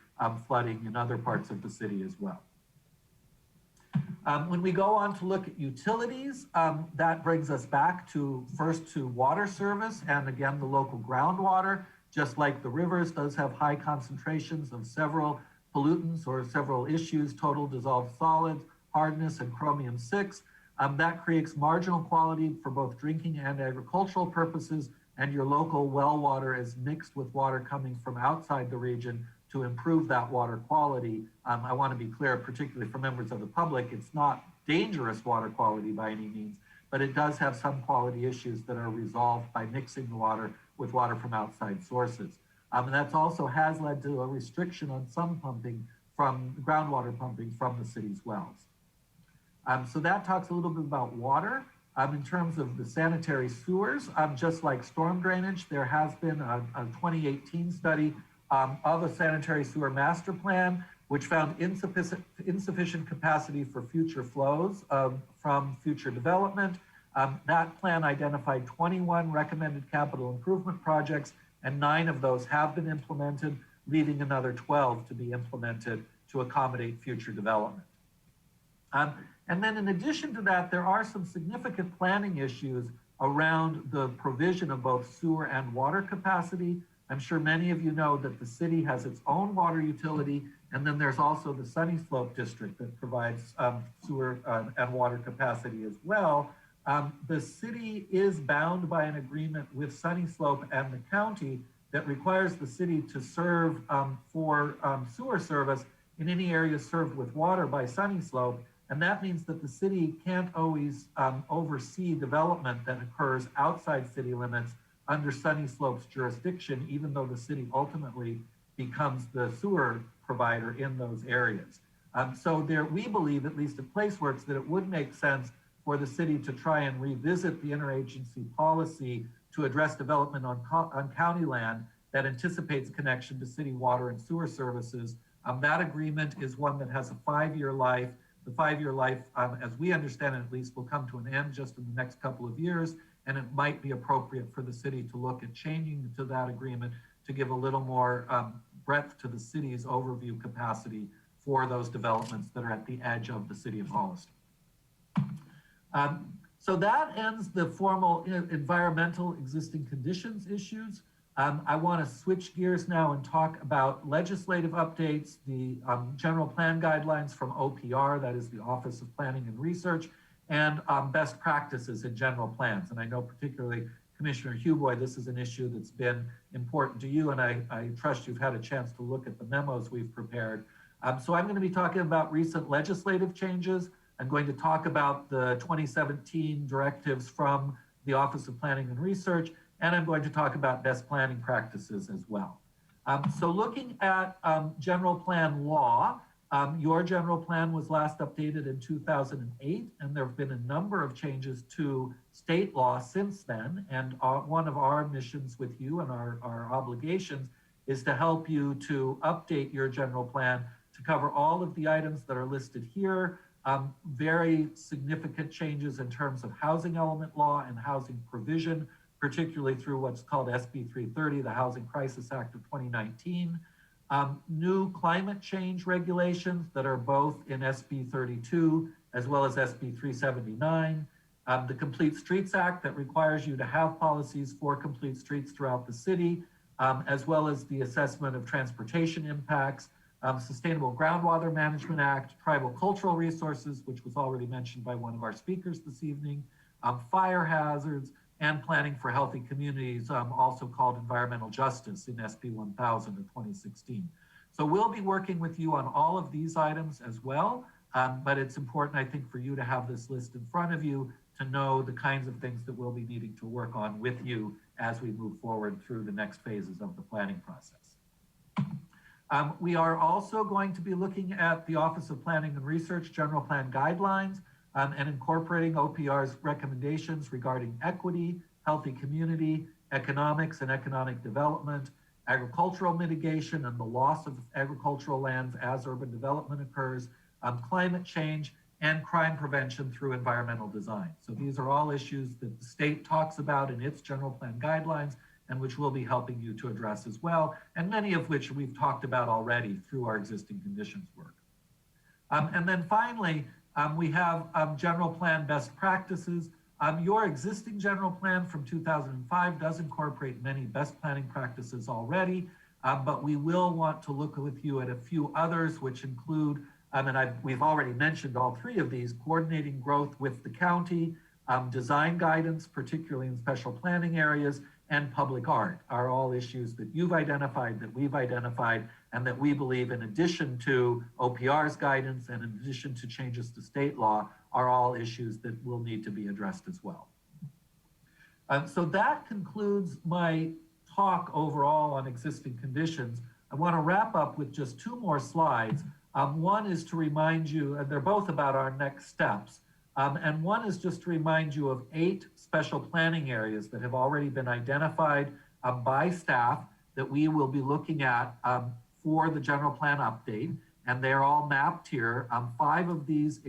flooding in other parts of the city as well. When we go on to look at utilities, that brings us back first to water service, and again, the local groundwater, just like the rivers, does have high concentrations of several pollutants or several issues: total dissolved solids, hardness, and chromium-6. That creates marginal quality for both drinking and agricultural purposes, and your local well water is mixed with water coming from outside the region to improve that water quality. I want to be clear, particularly for members of the public, it's not dangerous water quality by any means, but it does have some quality issues that are resolved by mixing the water with water from outside sources. And that also has led to a restriction on some pumping groundwater pumping from the city's wells. So that talks a little bit about water. In terms of the sanitary sewers, just like storm drainage, there has been a 2018 study of a sanitary sewer master plan, which found insufficient capacity for future flows from future development. That plan identified 21 recommended capital improvement projects, and 9 of those have been implemented, leaving another 12 to be implemented to accommodate future development. And then in addition to that, there are some significant planning issues around the provision of both sewer and water capacity. I'm sure many of you know that the city has its own water utility, and then there's also the Sunny Slope District that provides sewer and water capacity as well. the city is bound by an agreement with Sunny Slope and the county that requires the city to serve for sewer service in any area served with water by Sunny Slope. And that means that the city can't always oversee development that occurs outside city limits under Sunny Slope's jurisdiction, even though the city ultimately becomes the sewer provider in those areas. So there, we believe, at least at PlaceWorks, that it would make sense for the city to try and revisit the interagency policy to address development on county land that anticipates connection to city water and sewer services. That agreement is one that has a 5-year life. The 5-year life, as we understand it at least, will come to an end just in the next couple of years, and it might be appropriate for the city to look at changing to that agreement to give a little more breadth to the city's overview capacity for those developments that are at the edge of the city of Hollister. So that ends the formal environmental existing conditions issues. I want to switch gears now and talk about legislative updates, the general plan guidelines from OPR, that is the Office of Planning and Research, and best practices in general plans. And I know particularly Commissioner Huboy, this is an issue that's been important to you, and I trust you've had a chance to look at the memos we've prepared. So I'm going to be talking about recent legislative changes. I'm going to talk about the 2017 directives from the Office of Planning and Research, and I'm going to talk about best planning practices as well. So looking at general plan law, your general plan was last updated in 2008, and there have been a number of changes to state law since then. And one of our missions with you and our obligations is to help you to update your general plan to cover all of the items that are listed here. Very significant changes in terms of housing element law and housing provision, particularly through what's called SB 330, the Housing Crisis Act of 2019. New climate change regulations that are both in SB 32 as well as SB 379. The Complete Streets Act that requires you to have policies for complete streets throughout the city, as well as the assessment of transportation impacts. Sustainable Groundwater Management Act, Tribal Cultural Resources, which was already mentioned by one of our speakers this evening, fire hazards, and planning for healthy communities, also called environmental justice in SB 1000 of 2016. So we'll be working with you on all of these items as well, but it's important, I think, for you to have this list in front of you to know the kinds of things that we'll be needing to work on with you as we move forward through the next phases of the planning process. We are also going to be looking at the Office of Planning and Research General Plan Guidelines and incorporating OPR's recommendations regarding equity, healthy community, economics and economic development, agricultural mitigation and the loss of agricultural lands as urban development occurs, climate change, and crime prevention through environmental design. So these are all issues that the state talks about in its general plan guidelines and which we'll be helping you to address as well, and many of which we've talked about already through our existing conditions work. And then finally, we have general plan best practices. Your existing general plan from 2005 does incorporate many best planning practices already, but we will want to look with you at a few others, which include, we've already mentioned all three of these: coordinating growth with the county, design guidance, particularly in special planning areas, and public art are all issues that you've identified, that we've identified, and that we believe, in addition to OPR's guidance and in addition to changes to state law, are all issues that will need to be addressed as well. So that concludes my talk overall on existing conditions. I want to wrap up with just two more slides. One is to remind you, and they're both about our next steps. And one is just to remind you of 8 special planning areas that have already been identified by staff that we will be looking at for the general plan update. And they're all mapped here. 5 of these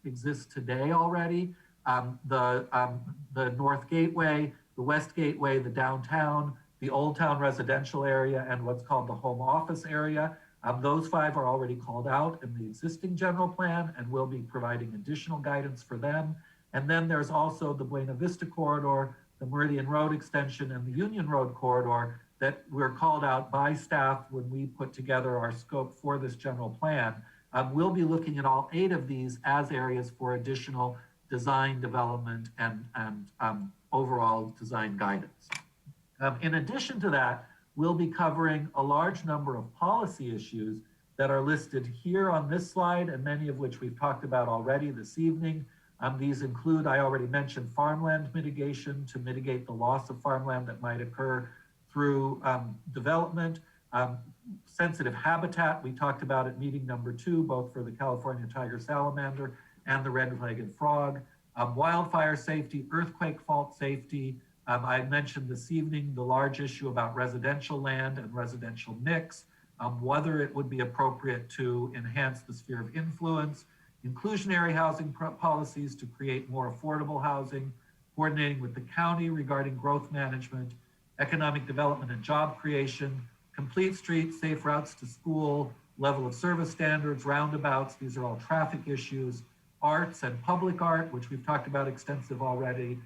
exist today already. The North Gateway, the West Gateway, the downtown, the Old Town residential area, and what's called the home office area. Those 5 are already called out in the existing general plan, and we'll be providing additional guidance for them. And then there's also the Buena Vista corridor, the Meridian Road extension, and the Union Road corridor that were called out by staff when we put together our scope for this general plan. We'll be looking at all 8 of these as areas for additional design development, and overall design guidance. In addition to that, we'll be covering a large number of policy issues that are listed here on this slide, and many of which we've talked about already this evening. These include, I already mentioned, farmland mitigation to mitigate the loss of farmland that might occur through development. Sensitive habitat, we talked about at meeting number 2, both for the California tiger salamander and the red-legged frog. Wildfire safety, earthquake fault safety. I mentioned this evening the large issue about residential land and residential mix, whether it would be appropriate to enhance the sphere of influence, inclusionary housing policies to create more affordable housing, coordinating with the county regarding growth management, economic development and job creation, complete streets, safe routes to school, level of service standards, roundabouts, these are all traffic issues, arts and public art, which we've talked about extensive already,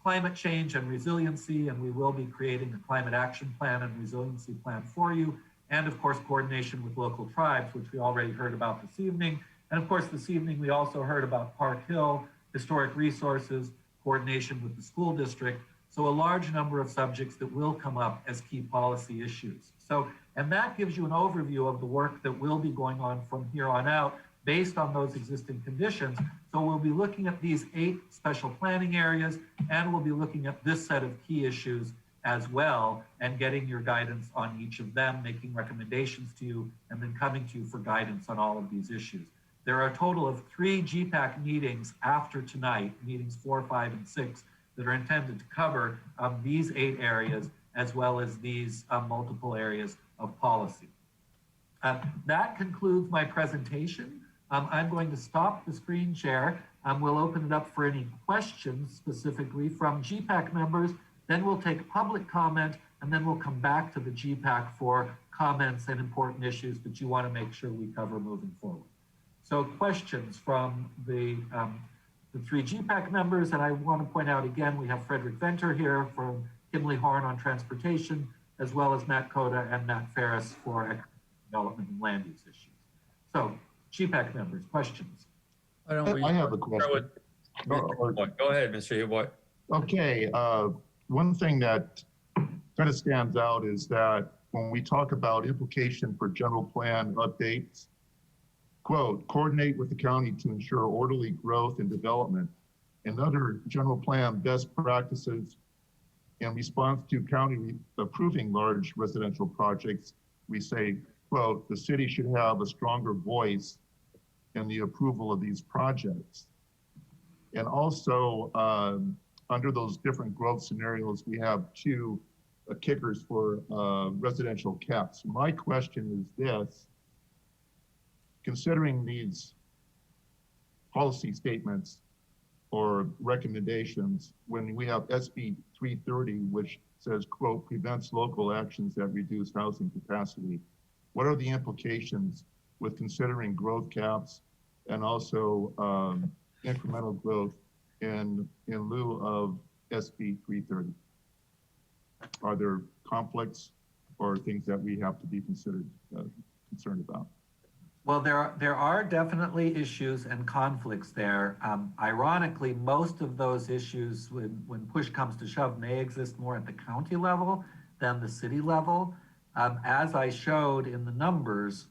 climate change and resiliency, and we will be creating a climate action plan and resiliency plan for you, and of course, coordination with local tribes, which we already heard about this evening. And of course, this evening, we also heard about Park Hill, historic resources, coordination with the school district. So a large number of subjects that will come up as key policy issues. So, and that gives you an overview of the work that will be going on from here on out based on those existing conditions. So we'll be looking at these 8 special planning areas, and we'll be looking at this set of key issues as well, and getting your guidance on each of them, making recommendations to you, and then coming to you for guidance on all of these issues. There are a total of 3 Gpac meetings after tonight, meetings 4, 5, and 6, that are intended to cover these 8 areas, as well as these multiple areas of policy. That concludes my presentation. I'm going to stop the screen share. We'll open it up for any questions specifically from Gpac members. Then we'll take public comment, and then we'll come back to the Gpac for comments and important issues that you want to make sure we cover moving forward. So questions from the 3 Gpac members, and I want to point out again, we have Frederick Venter here from Kimley Horn on transportation, as well as Matt Coda and Matt Ferris for economic development and land use issues. So Gpac members, questions? I have a question. Go ahead, Mr. Hugboy. Okay, one thing that kind of stands out is that when we talk about implication for general plan updates, quote, coordinate with the county to ensure orderly growth and development and other general plan best practices in response to county approving large residential projects. We say, quote, the city should have a stronger voice in the approval of these projects. And also, under those different growth scenarios, we have 2 kickers for residential caps. My question is this: considering these policy statements or recommendations, when we have SB 330, which says, quote, prevents local actions that reduce housing capacity, what are the implications with considering growth caps and also incremental growth in lieu of SB 330? Are there conflicts or things that we have to be concerned about? Well, there are definitely issues and conflicts there. Ironically, most of those issues, when push comes to shove, may exist more at the county level than the city level. As I showed in the numbers,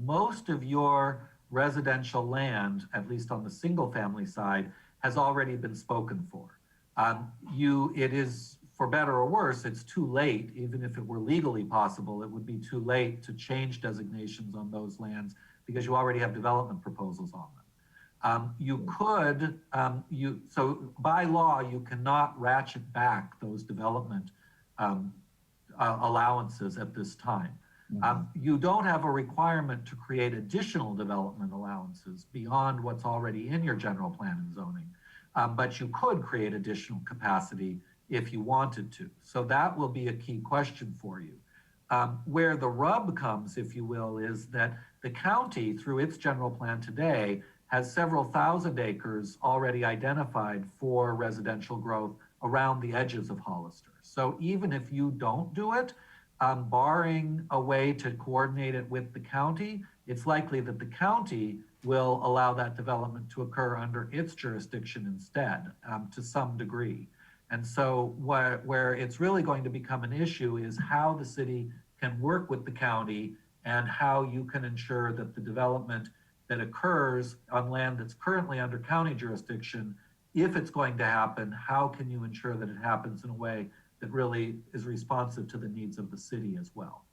most of your residential land, at least on the single family side, has already been spoken for. It is, for better or worse, it's too late. Even if it were legally possible, it would be too late to change designations on those lands because you already have development proposals on them. So by law, you cannot ratchet back those development allowances at this time. You don't have a requirement to create additional development allowances beyond what's already in your general plan and zoning, but you could create additional capacity if you wanted to. So that will be a key question for you. Where the rub comes, if you will, is that the county, through its general plan today, has several thousand acres already identified for residential growth around the edges of Hollister. So even if you don't do it, barring a way to coordinate it with the county, it's likely that the county will allow that development to occur under its jurisdiction instead, to some degree. And so where it's really going to become an issue is how the city can work with the county and how you can ensure that the development that occurs on land that's currently under county jurisdiction, if it's going to happen, how can you ensure that it happens in a way that really is responsive to the needs of the city as well?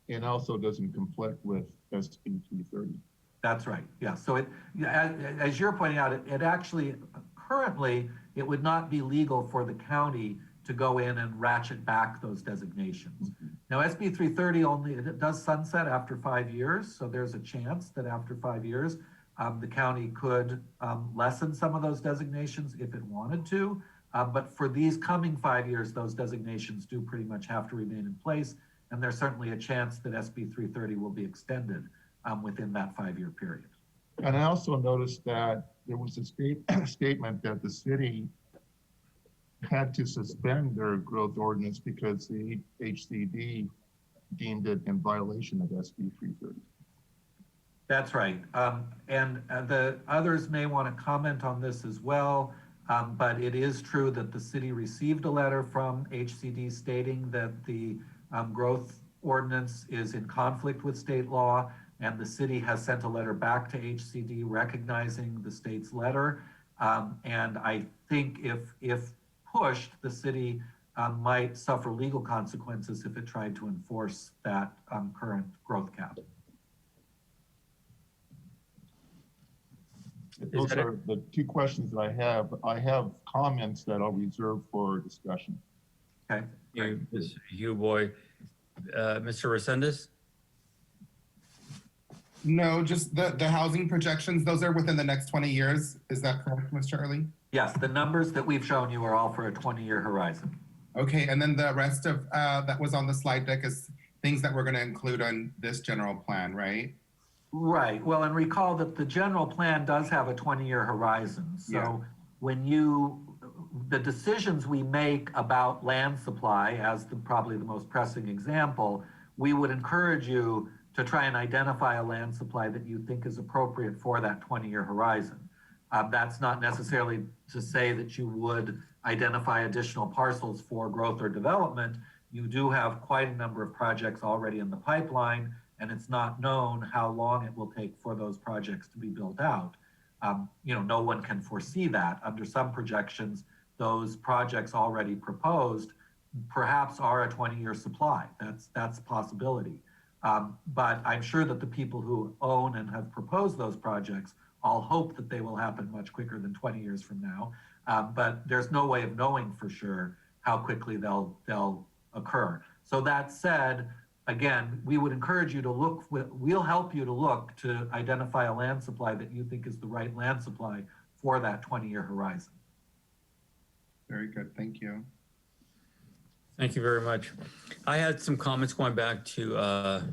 And also doesn't conflict with SB 330. That's right, yeah. So it, as you're pointing out, it actually, currently, it would not be legal for the county to go in and ratchet back those designations. Now, SB 330 only, it does sunset after 5 years, so there's a chance that after 5 years, the county could lessen some of those designations if it wanted to. But for these coming 5 years, those designations do pretty much have to remain in place. And there's certainly a chance that SB 330 will be extended within that 5-year period. And I also noticed that there was a statement that the city had to suspend their growth ordinance because the HCD deemed it in violation of SB 330. That's right. And the others may want to comment on this as well, but it is true that the city received a letter from HCD stating that the growth ordinance is in conflict with state law, and the city has sent a letter back to HCD recognizing the state's letter. And I think if pushed, the city might suffer legal consequences if it tried to enforce that current growth cap. Those are the two questions that I have. I have comments that I'll reserve for discussion. Okay. You, Mr. Huboy. Mr. Resendez? No, just the housing projections, those are within the next 20 years. Is that correct, Mr. Early? Yes, the numbers that we've shown you are all for a 20-year horizon. Okay, and then the rest of that was on the slide deck is things that we're going to include on this general plan, right? Right. Well, and recall that the general plan does have a 20-year horizon. So Yeah. when the decisions we make about land supply, as probably the most pressing example, we would encourage you to try and identify a land supply that you think is appropriate for that 20-year horizon. That's not necessarily to say that you would identify additional parcels for growth or development. You do have quite a number of projects already in the pipeline, and it's not known how long it will take for those projects to be built out. No one can foresee that. Under some projections, those projects already proposed perhaps are a 20-year supply. That's a possibility. But I'm sure that the people who own and have proposed those projects all hope that they will happen much quicker than 20 years from now. But there's no way of knowing for sure how quickly they'll occur. So that said, again, we would encourage you to look, we'll help you to look to identify a land supply that you think is the right land supply for that 20-year horizon. Very good, thank you. Thank you very much. I had some comments going back to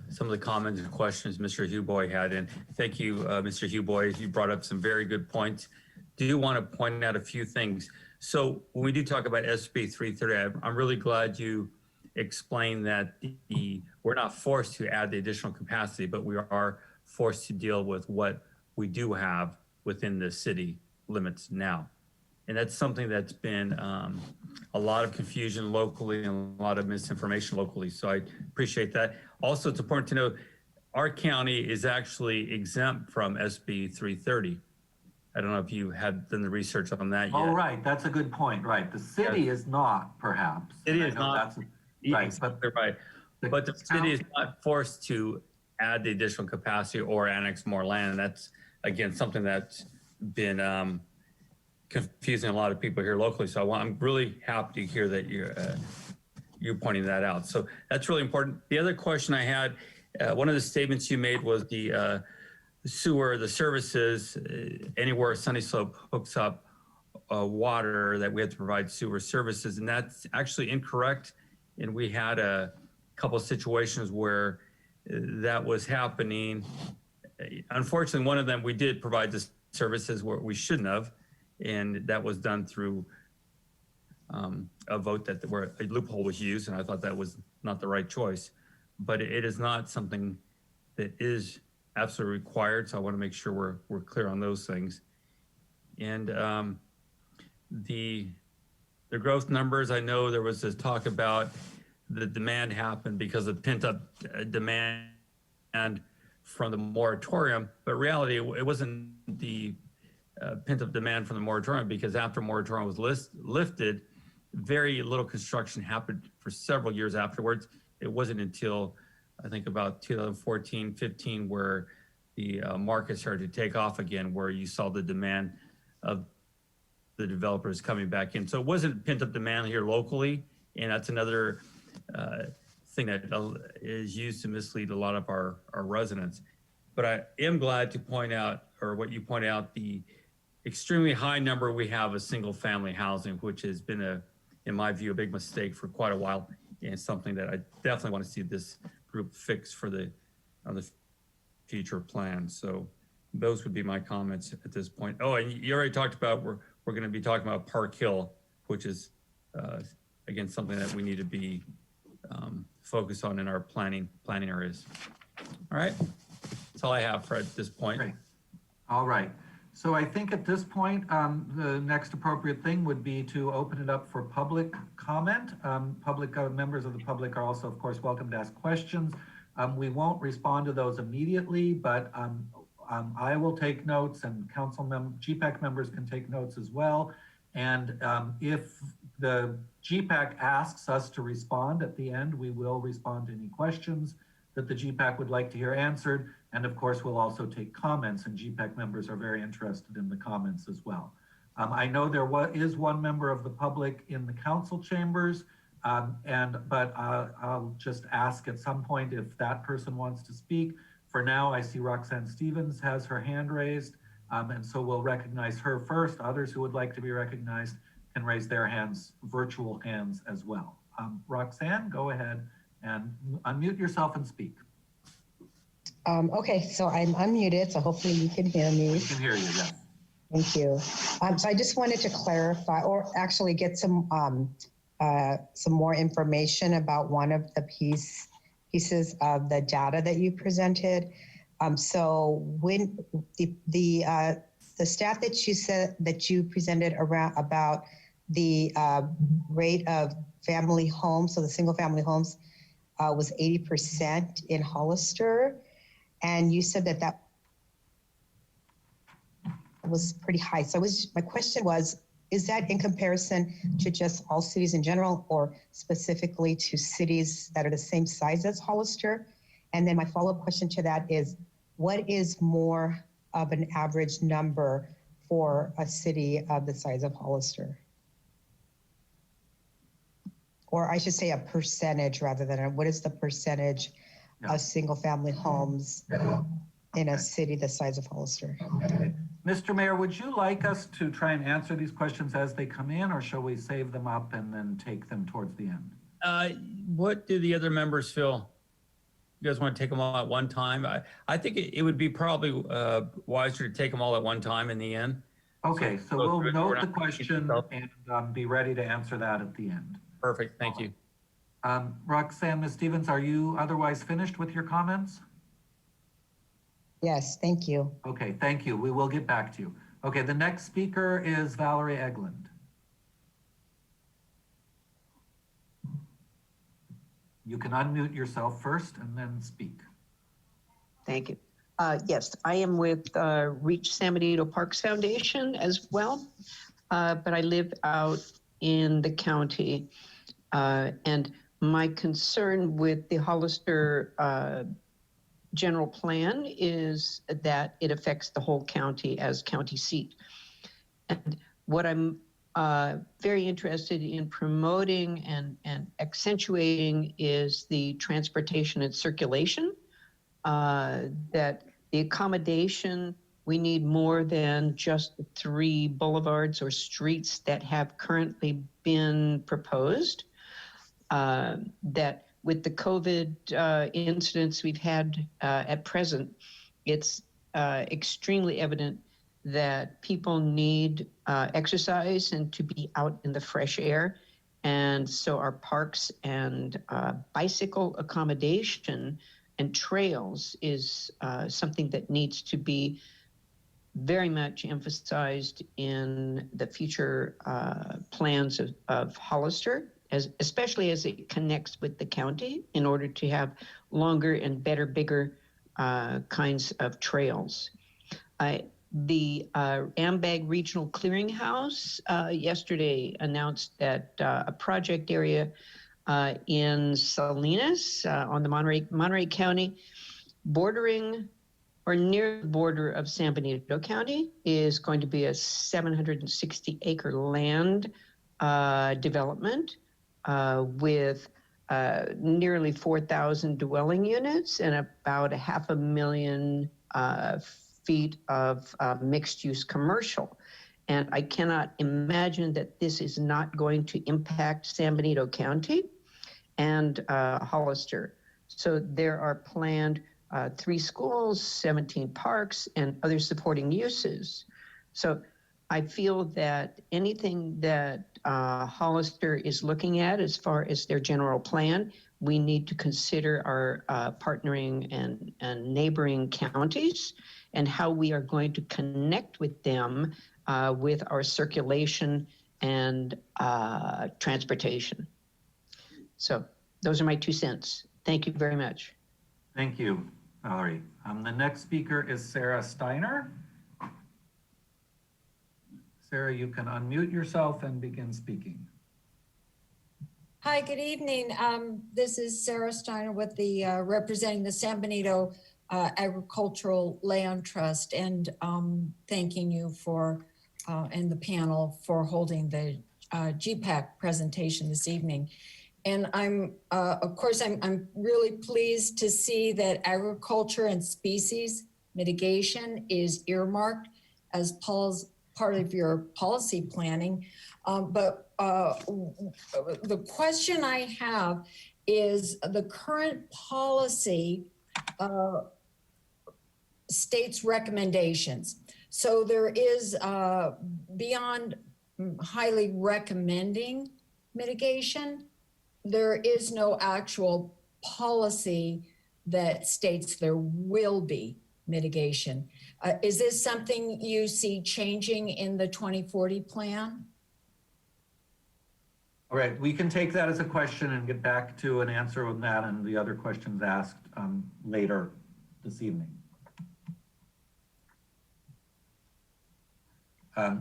some of the comments and questions Mr. Huboy had, and thank you, Mr. Huboy. You brought up some very good points. Do want to point out a few things. So when we do talk about SB 330, I'm really glad you explained that we're not forced to add the additional capacity, but we are forced to deal with what we do have within the city limits now. And that's something that's been a lot of confusion locally and a lot of misinformation locally. So I appreciate that. Also, it's important to know our county is actually exempt from SB 330. I don't know if you had done the research on that yet. Oh, right. That's a good point. Right. The city is not, perhaps. It is not. Right. But the city is not forced to add the additional capacity or annex more land. And that's, again, something that's been confusing a lot of people here locally. So I'm really happy to hear that you're pointing that out. So that's really important. The other question I had, one of the statements you made was the sewer, the services, anywhere Sunny Slope hooks up water, that we have to provide sewer services. And that's actually incorrect. And we had a couple of situations where that was happening. Unfortunately, one of them, we did provide the services where we shouldn't have. And that was done through a vote where a loophole was used, and I thought that was not the right choice. But it is not something that is absolutely required. So I want to make sure we're clear on those things. And the growth numbers, I know there was this talk about the demand happened because of pent-up demand from the moratorium, but reality, it wasn't the pent-up demand from the moratorium, because after moratorium was lifted, very little construction happened for several years afterwards. It wasn't until I think about 2014, 15, where the market started to take off again, where you saw the demand of the developers coming back in. So it wasn't pent-up demand here locally, and that's another thing that is used to mislead a lot of our residents. But I am glad to point out, or what you point out, the extremely high number we have of single-family housing, which has been, in my view, a big mistake for quite a while, and something that I definitely want to see this group fix for the future plan. So those would be my comments at this point. Oh, and you already talked about, we're going to be talking about Park Hill, which is, again, something that we need to be focused on in our planning areas. All right, that's all I have for at this point. Great. All right. So I think at this point, the next appropriate thing would be to open it up for public comment. Members of the public are also, of course, welcome to ask questions. We won't respond to those immediately, but I will take notes, and Gpac members can take notes as well. And if the Gpac asks us to respond at the end, we will respond to any questions that the Gpac would like to hear answered. And of course, we'll also take comments, and Gpac members are very interested in the comments as well. I know there is one member of the public in the council chambers, but I'll just ask at some point if that person wants to speak. For now, I see Roxanne Stevens has her hand raised, and so we'll recognize her first. Others who would like to be recognized can raise their hands, virtual hands as well. Roxanne, go ahead and unmute yourself and speak. Okay, so I'm unmuted, so hopefully you can hear me. We can hear you, yes. Thank you. So I just wanted to clarify, or actually get some more information about one of the pieces of the data that you presented. So when the stat that you said that you presented about the rate of family homes, so the single family homes was 80% in Hollister. And you said that was pretty high. So my question was, is that in comparison to just all cities in general, or specifically to cities that are the same size as Hollister? And then my follow-up question to that is, what is more of an average number for a city of the size of Hollister? Or I should say a percentage rather than what is the percentage of single-family homes in a city the size of Hollister? Okay. Mr. Mayor, would you like us to try and answer these questions as they come in, or shall we save them up and then take them towards the end? What do the other members feel? You guys want to take them all at one time? I think it would be probably wiser to take them all at one time in the end. Okay, so we'll note the question and be ready to answer that at the end. Perfect, thank you. Roxanne, Ms. Stevens, are you otherwise finished with your comments? Yes, thank you. Okay, thank you. We will get back to you. Okay, the next speaker is Valerie Eglund. You can unmute yourself first and then speak. Thank you. Yes, I am with Reach San Benito Parks Foundation as well, but I live out in the county. And my concern with the Hollister general plan is that it affects the whole county as county seat. And what I'm very interested in promoting and accentuating is the transportation and circulation, that the accommodation, we need more than just the 3 boulevards or streets that have currently been proposed. That with the COVID incidents we've had at present, it's extremely evident that people need exercise and to be out in the fresh air. And so our parks and bicycle accommodation and trails is something that needs to be very much emphasized in the future plans of Hollister, especially as it connects with the county in order to have longer and better, bigger kinds of trails. The AMBAG Regional Clearinghouse yesterday announced that a project area in Salinas on the Monterey County, bordering or near the border of San Benito County, is going to be a 760-acre land development with nearly 4,000 dwelling units and about 500,000 feet of mixed-use commercial. And I cannot imagine that this is not going to impact San Benito County and Hollister. So there are planned 3 schools, 17 parks, and other supporting uses. So I feel that anything that Hollister is looking at as far as their general plan, we need to consider our partnering and neighboring counties and how we are going to connect with them with our circulation and transportation. So those are my 2 cents. Thank you very much. Thank you, Valerie. The next speaker is Sarah Steiner. Sarah, you can unmute yourself and begin speaking. Hi, good evening. This is Sarah Steiner with the representing the San Benito Agricultural Land Trust, and thanking you for and the panel for holding the Gpac presentation this evening. And of course, I'm really pleased to see that agriculture and species mitigation is earmarked as part of your policy planning. But the question I have is the current policy states recommendations. So there is beyond highly recommending mitigation, there is no actual policy that states there will be mitigation. Is this something you see changing in the 2040 plan? All right, we can take that as a question and get back to an answer on that and the other questions asked later this evening.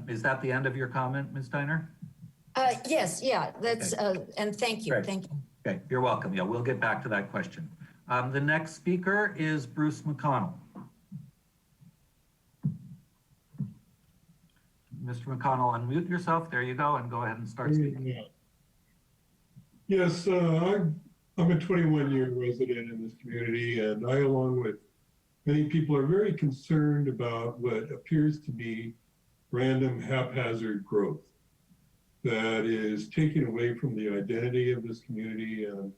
Is that the end of your comment, Ms. Steiner? Yes, yeah, that's, and thank you, Great. thank you. Okay, you're welcome. Yeah, we'll get back to that question. The next speaker is Bruce Mcconnell. Mr. McConnell, unmute yourself. There you go, and go ahead and start speaking. Yes, I'm a 21-year resident in this community, and I, along with many people, are very concerned about what appears to be random haphazard growth that is taking away from the identity of this community and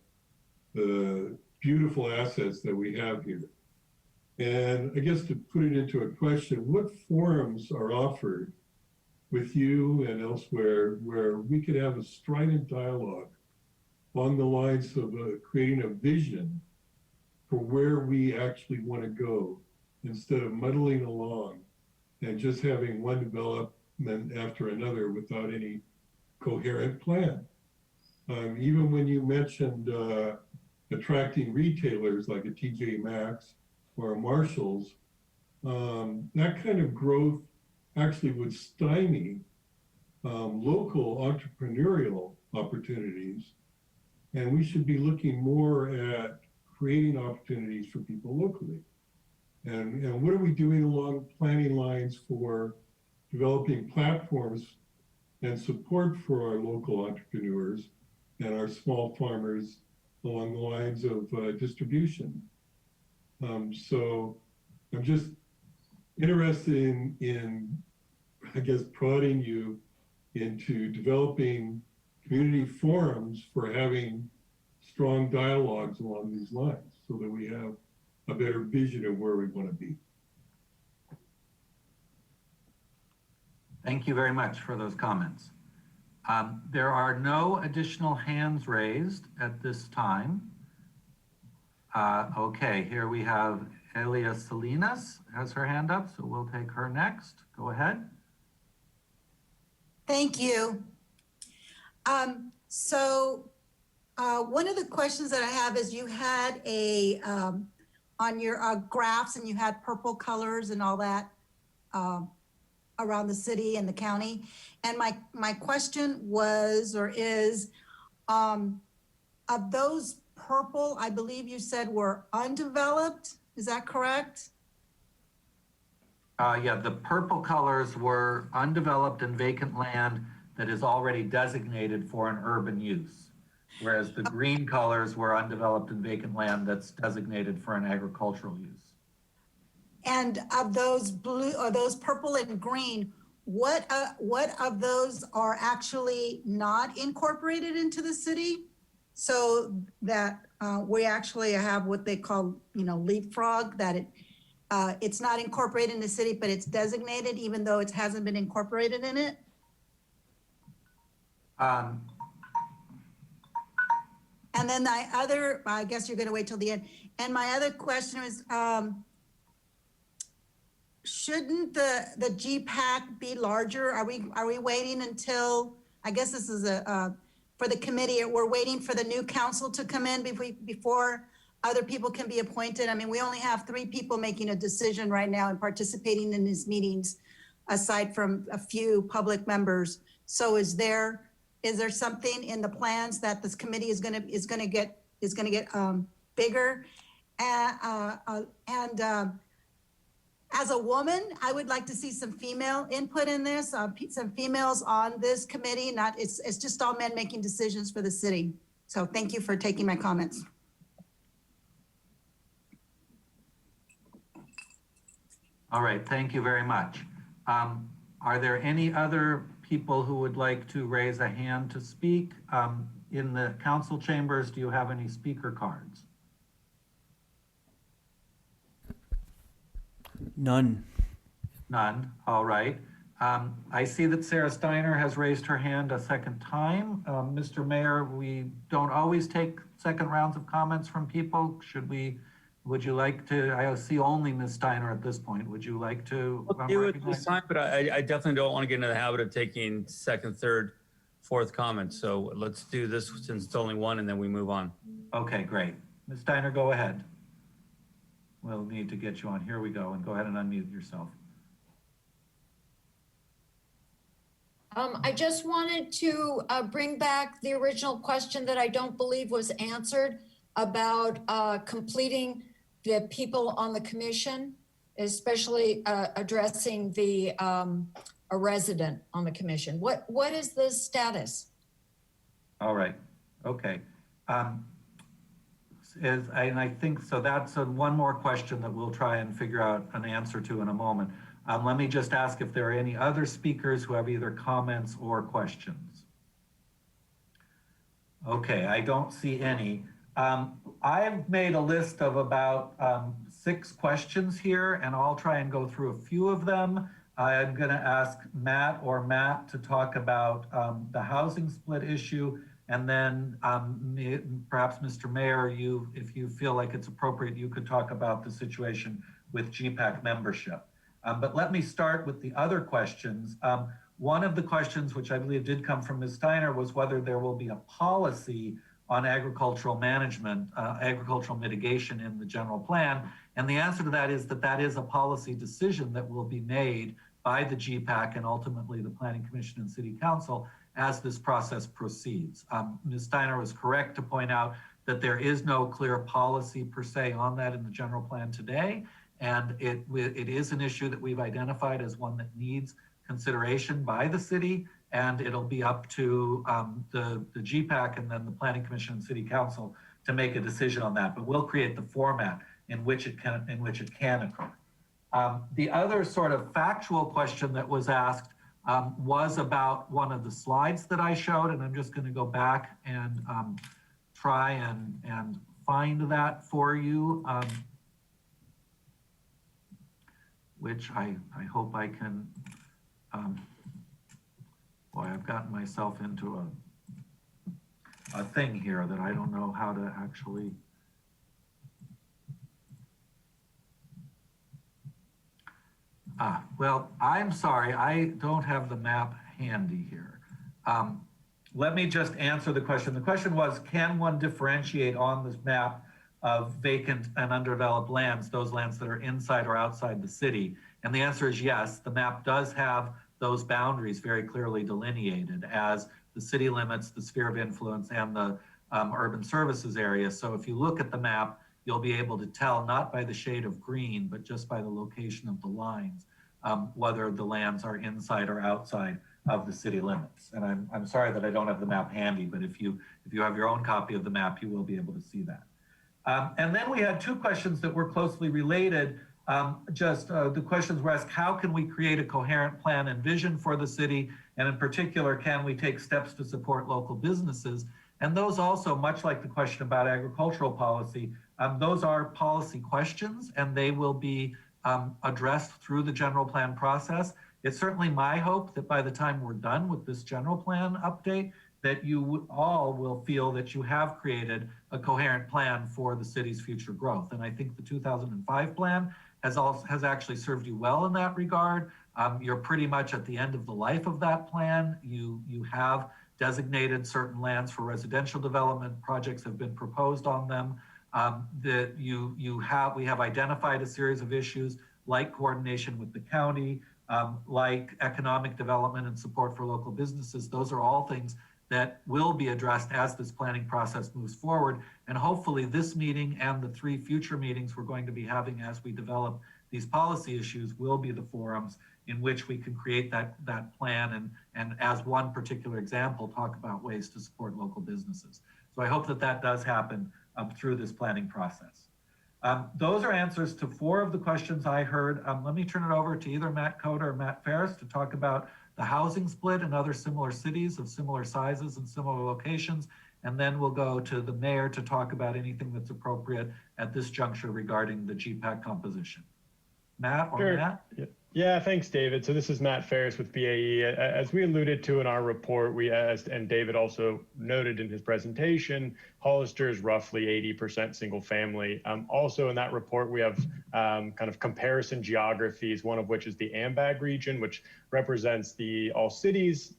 the beautiful assets that we have here. And I guess to put it into a question, what forums are offered with you and elsewhere where we could have a strident dialogue along the lines of creating a vision for where we actually want to go, instead of muddling along and just having one development after another without any coherent plan. Even when you mentioned attracting retailers like a TJ Maxx or a Marshall's, that kind of growth actually would stymie local entrepreneurial opportunities. And we should be looking more at creating opportunities for people locally. And what are we doing along planning lines for developing platforms and support for our local entrepreneurs and our small farmers along the lines of distribution? So I'm just interested in, I guess, prodding you into developing community forums for having strong dialogues along these lines so that we have a better vision of where we want to be. Thank you very much for those comments. There are no additional hands raised at this time. Okay, here we have Elia Salinas has her hand up, so we'll take her next. Go ahead. Thank you. One of the questions that I have is you had on your graphs and you had purple colors and all that around the city and the county. And my question was, or is, of those purple, I believe you said were undeveloped. Is that correct? Yeah, the purple colors were undeveloped and vacant land that is already designated for an urban use, whereas the green colors were undeveloped and vacant land that's designated for an agricultural use. And of those blue, or those purple and green, what of those are actually not incorporated into the city? So that we actually have what they call, leapfrog, that it's not incorporated in the city, but it's designated even though it hasn't been incorporated in it? And then I guess you're gonna wait till the end. And my other question is, shouldn't the Gpac be larger? Are we waiting until, I guess this is for the committee, we're waiting for the new council to come in before other people can be appointed? I mean, we only have 3 people making a decision right now and participating in these meetings, aside from a few public members. So is there something in the plans that this committee is gonna get bigger? As a woman, I would like to see some female input in this, some females on this committee. It's just all men making decisions for the city. So thank you for taking my comments. All right, thank you very much. Are there any other people who would like to raise a hand to speak? In the council chambers, do you have any speaker cards? None. None, all right. I see that Sarah Steiner has raised her hand a second time. Mr. Mayor, we don't always take second rounds of comments from people. Would you like to, I see only Ms. Steiner at this point. Would you like to? We'll do it this time, but I definitely don't want to get into the habit of taking second, third, fourth comments. So let's do this since it's only one and then we move on. Okay, great. Ms. Steiner, go ahead. We'll need to get you on. Here we go. And go ahead and unmute yourself. I just wanted to bring back the original question that I don't believe was answered about completing the people on the commission, especially addressing a resident on the commission. What is the status? All right. Okay. And I think so. That's one more question that we'll try and figure out an answer to in a moment. Let me just ask if there are any other speakers who have either comments or questions. Okay, I don't see any. I've made a list of about 6 questions here, and I'll try and go through a few of them. I'm going to ask Matt to talk about the housing split issue, and then perhaps Mr. Mayor, if you feel like it's appropriate, you could talk about the situation with Gpac membership. But let me start with the other questions. One of the questions, which I believe did come from Ms. Steiner, was whether there will be a policy on agricultural management, agricultural mitigation in the general plan. And the answer to that is that is a policy decision that will be made by the Gpac and ultimately the Planning Commission and City Council as this process proceeds. Ms. Steiner was correct to point out that there is no clear policy per se on that in the general plan today. And it is an issue that we've identified as one that needs consideration by the city, and it'll be up to the Gpac and then the Planning Commission and City Council to make a decision on that. But we'll create the format in which it can occur. The other sort of factual question that was asked was about one of the slides that I showed, and I'm just going to go back and try and find that for you. Which I hope I can, boy, I've gotten myself into a thing here that I don't know how to actually Well, I'm sorry, I don't have the map handy here. Let me just answer the question. The question was, can one differentiate on this map of vacant and undeveloped lands, those lands that are inside or outside the city? And the answer is yes, the map does have those boundaries very clearly delineated as the city limits, the sphere of influence, and the urban services area. So if you look at the map, you'll be able to tell, not by the shade of green, but just by the location of the lines, whether the lands are inside or outside of the city limits. And I'm sorry that I don't have the map handy, but if you have your own copy of the map, you will be able to see that. And then we had two questions that were closely related. The questions were asked, how can we create a coherent plan and vision for the city? And in particular, can we take steps to support local businesses? And those also, much like the question about agricultural policy, those are policy questions, and they will be addressed through the general plan process. It's certainly my hope that by the time we're done with this general plan update, that you all will feel that you have created a coherent plan for the city's future growth. And I think the 2005 plan has actually served you well in that regard. You're pretty much at the end of the life of that plan. You have designated certain lands for residential development. Projects have been proposed on them. We have identified a series of issues like coordination with the county, like economic development and support for local businesses. Those are all things that will be addressed as this planning process moves forward. And hopefully this meeting and the 3 future meetings we're going to be having as we develop these policy issues will be the forums in which we can create that plan and as one particular example, talk about ways to support local businesses. So I hope that does happen through this planning process. Those are answers to 4 of the questions I heard. Let me turn it over to either Matt Coda or Matt Ferris to talk about the housing split in other similar cities of similar sizes and similar locations. And then we'll go to the mayor to talk about anything that's appropriate at this juncture regarding the Gpac composition. Matt or Matt? Yeah, thanks, David. So this is Matt Ferris with BAE. As we alluded to in our report, and David also noted in his presentation, Hollister is roughly 80% single family. Also in that report, we have kind of comparison geographies, one of which is the AMBAG region, which represents all cities,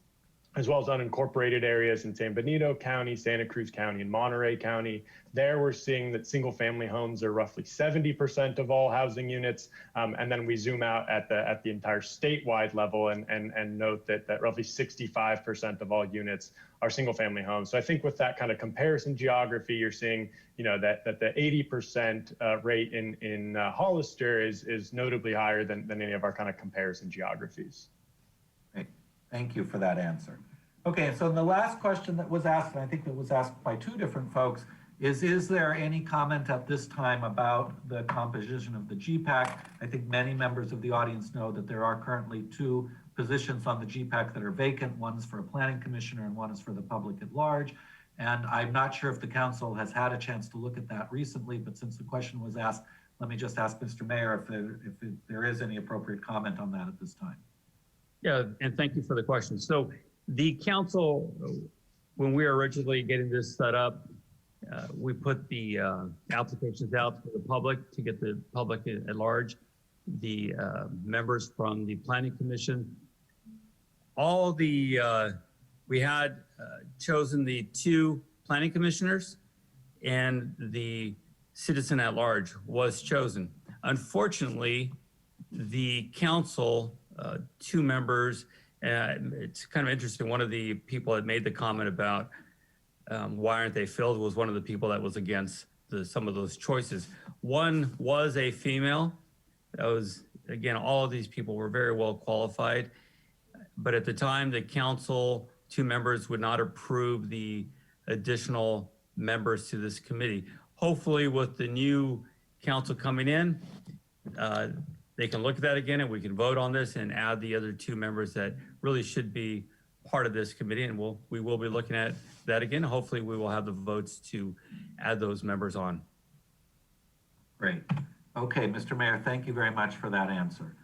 as well as unincorporated areas in San Benito County, Santa Cruz County, and Monterey County. There we're seeing that single family homes are roughly 70% of all housing units. And then we zoom out at the entire statewide level and note that roughly 65% of all units are single family homes. So I think with that kind of comparison geography, you're seeing that the 80% rate in Hollister is notably higher than any of our kind of comparison geographies. Great. Thank you for that answer. Okay, so the last question that was asked, and I think that was asked by 2 different folks, is there any comment at this time about the composition of the Gpac? I think many members of the audience know that there are currently 2 positions on the Gpac that are vacant. One is for a planning commissioner and one is for the public at large. And I'm not sure if the council has had a chance to look at that recently, but since the question was asked, let me just ask Mr. Mayor if there is any appropriate comment on that at this time. Yeah, and thank you for the question. So the council, when we were originally getting this set up, we put the applications out for the public to get the public at large, the members from the Planning Commission. We had chosen the 2 planning commissioners and the citizen at large was chosen. Unfortunately, the council, 2 members, it's kind of interesting. One of the people that made the comment about why aren't they filled was one of the people that was against some of those choices. One was a female. That was, again, all of these people were very well qualified. But at the time, the council, 2 members would not approve the additional members to this committee. Hopefully with the new council coming in, they can look at that again and we can vote on this and add the other 2 members that really should be part of this committee. And we will be looking at that again. Hopefully we will have the votes to add those members on. Great. Okay, Mr. Mayor, thank you very much for that answer.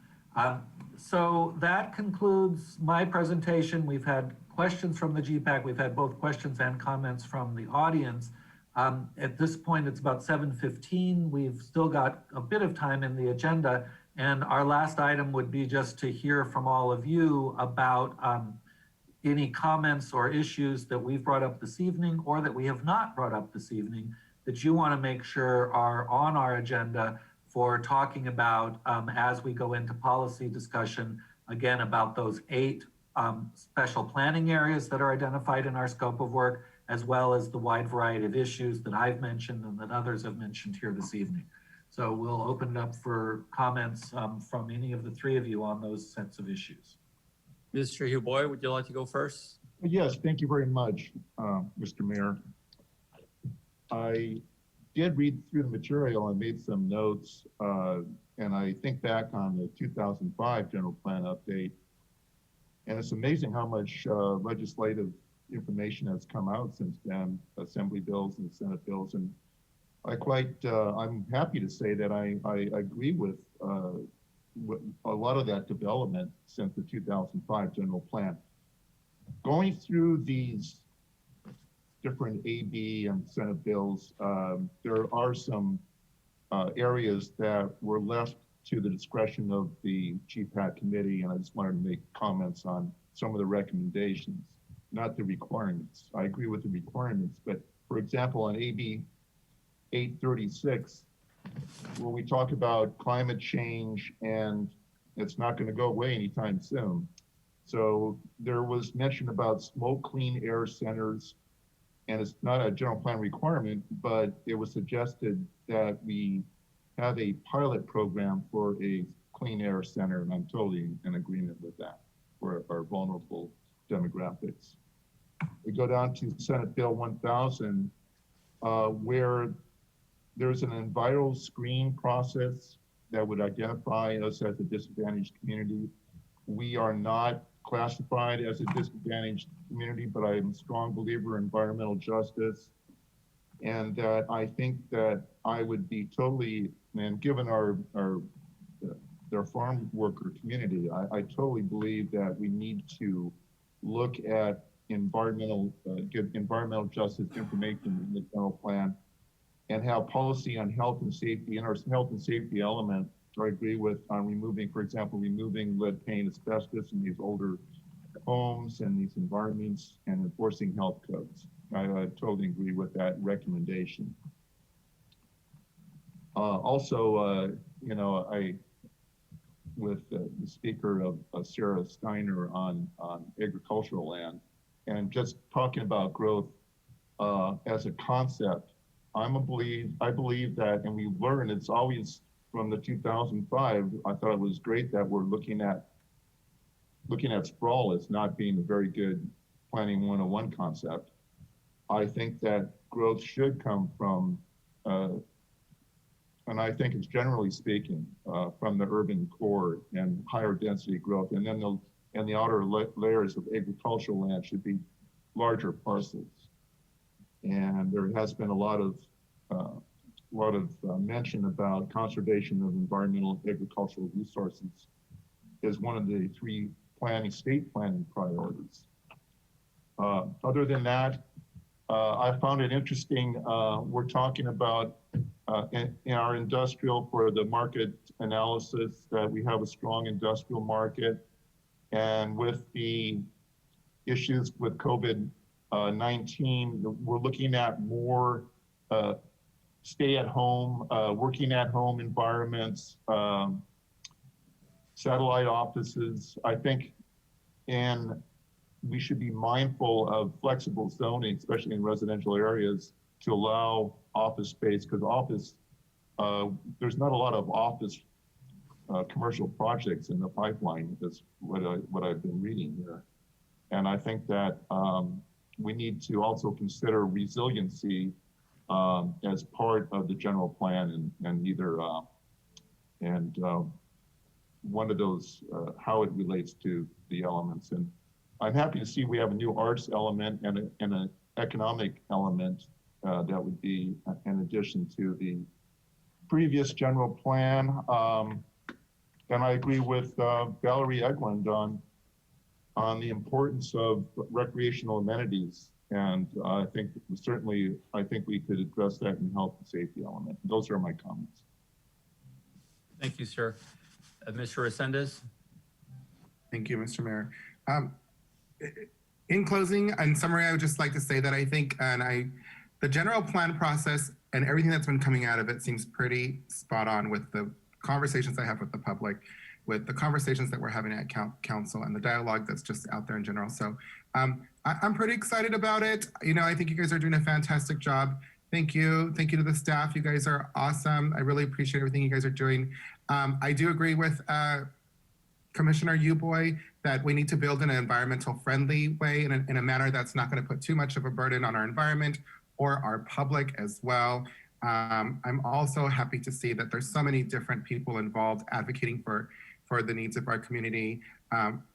So that concludes my presentation. We've had questions from the Gpac. We've had both questions and comments from the audience. At this point, it's about 7:15. We've still got a bit of time in the agenda. And our last item would be just to hear from all of you about any comments or issues that we've brought up this evening or that we have not brought up this evening that you want to make sure are on our agenda for talking about as we go into policy discussion, again, about those 8 special planning areas that are identified in our scope of work, as well as the wide variety of issues that I've mentioned and that others have mentioned here this evening. So we'll open it up for comments from any of the 3 of you on those sets of issues. Mr. Huboy, would you like to go first? Yes, thank you very much, Mr. Mayor. I did read through the material and made some notes, and I think back on the 2005 general plan update, and it's amazing how much legislative information has come out since then, Assembly bills and Senate bills, and I'm happy to say that I agree with a lot of that development since the 2005 general plan. Going through these different AB and Senate bills, there are some areas that were left to the discretion of the Gpac committee, and I just wanted to make comments on some of the recommendations, not the requirements. I agree with the requirements, but for example, on AB 836, where we talk about climate change and it's not going to go away anytime soon. So there was mention about smoke clean air centers, and it's not a general plan requirement, but it was suggested that we have a pilot program for a clean air center, and I'm totally in agreement with that for our vulnerable demographics. We go down to Senate Bill 1000, where there's an environmental screen process that would identify us as a disadvantaged community. We are not classified as a disadvantaged community, but I am a strong believer in environmental justice. And that I think that I would be totally, and given our farm worker community, I totally believe that we need to look at give environmental justice information in the general plan and have policy on health and safety. In our health and safety element, I agree with on removing, for example, removing lead paint asbestos in these older homes and these environments and enforcing health codes. I totally agree with that recommendation. Also, with the speaker of Sarah Steiner on agricultural land, and just talking about growth as a concept, I believe that, and we learned it's always from the 2005. I thought it was great that we're looking at sprawl as not being a very good planning 101 concept. I think that growth should come from, and I think it's generally speaking, from the urban core and higher density growth, and then the outer layers of agricultural land should be larger parcels. And there has been a lot of mention about conservation of environmental agricultural resources is one of the 3 state planning priorities. Other than that, I found it interesting. We're talking about in our industrial, for the market analysis, that we have a strong industrial market, and with the issues with COVID-19, we're looking at more stay-at-home, working-at-home environments, satellite offices. I think, and we should be mindful of flexible zoning, especially in residential areas, to allow office space, because there's not a lot of office commercial projects in the pipeline. That's what I've been reading here. And I think that we need to also consider resiliency as part of the general plan, and either one of those, how it relates to the elements. And I'm happy to see we have a new arts element and an economic element that would be in addition to the previous general plan. And I agree with Valerie Egland on the importance of recreational amenities. And I think we could address that in health and safety element. Those are my comments. Thank you, sir. Mr. Resendez? Thank you, Mr. Mayor. In closing, in summary, I would just like to say that I think, the general plan process and everything that's been coming out of it seems pretty spot on with the conversations I have with the public, with the conversations that we're having at council, and the dialogue that's just out there in general. So I'm pretty excited about it. I think you guys are doing a fantastic job. Thank you. Thank you to the staff. You guys are awesome. I really appreciate everything you guys are doing. I do agree with Commissioner Uboy that we need to build in an environmental friendly way, in a manner that's not going to put too much of a burden on our environment or our public as well. I'm also happy to see that there's so many different people involved advocating for the needs of our community.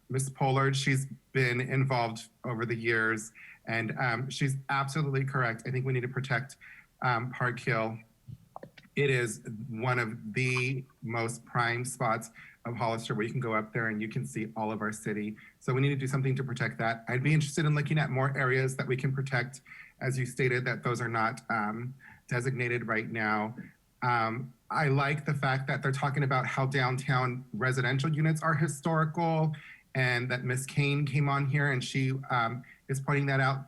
Ms. Pollard, she's been involved over the years, and she's absolutely correct. I think we need to protect Park Hill. It is one of the most prime spots of Hollister where you can go up there and you can see all of our city. So we need to do something to protect that. I'd be interested in looking at more areas that we can protect, as you stated, that those are not designated right now. I like the fact that they're talking about how downtown residential units are historical, and that Ms. Kane came on here and she is pointing that out.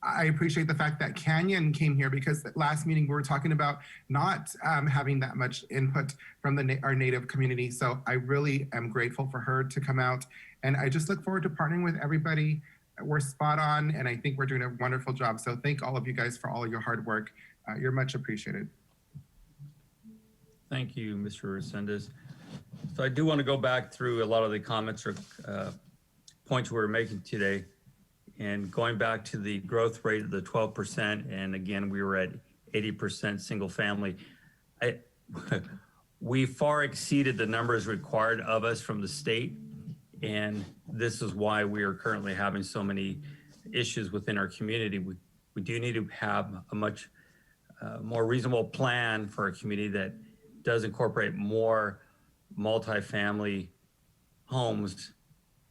I appreciate the fact that Canyon came here, because at last meeting we were talking about not having that much input from our Native community. So I really am grateful for her to come out, and I just look forward to partnering with everybody. We're spot on, and I think we're doing a wonderful job. So thank all of you guys for all of your hard work. You're much appreciated. Thank you, Mr. Resendez. So I do want to go back through a lot of the comments or points we were making today, and going back to the growth rate of the 12%, and again, we were at 80% single family. We far exceeded the numbers required of us from the state, and this is why we are currently having so many issues within our community. We do need to have a much more reasonable plan for a community that does incorporate more multifamily homes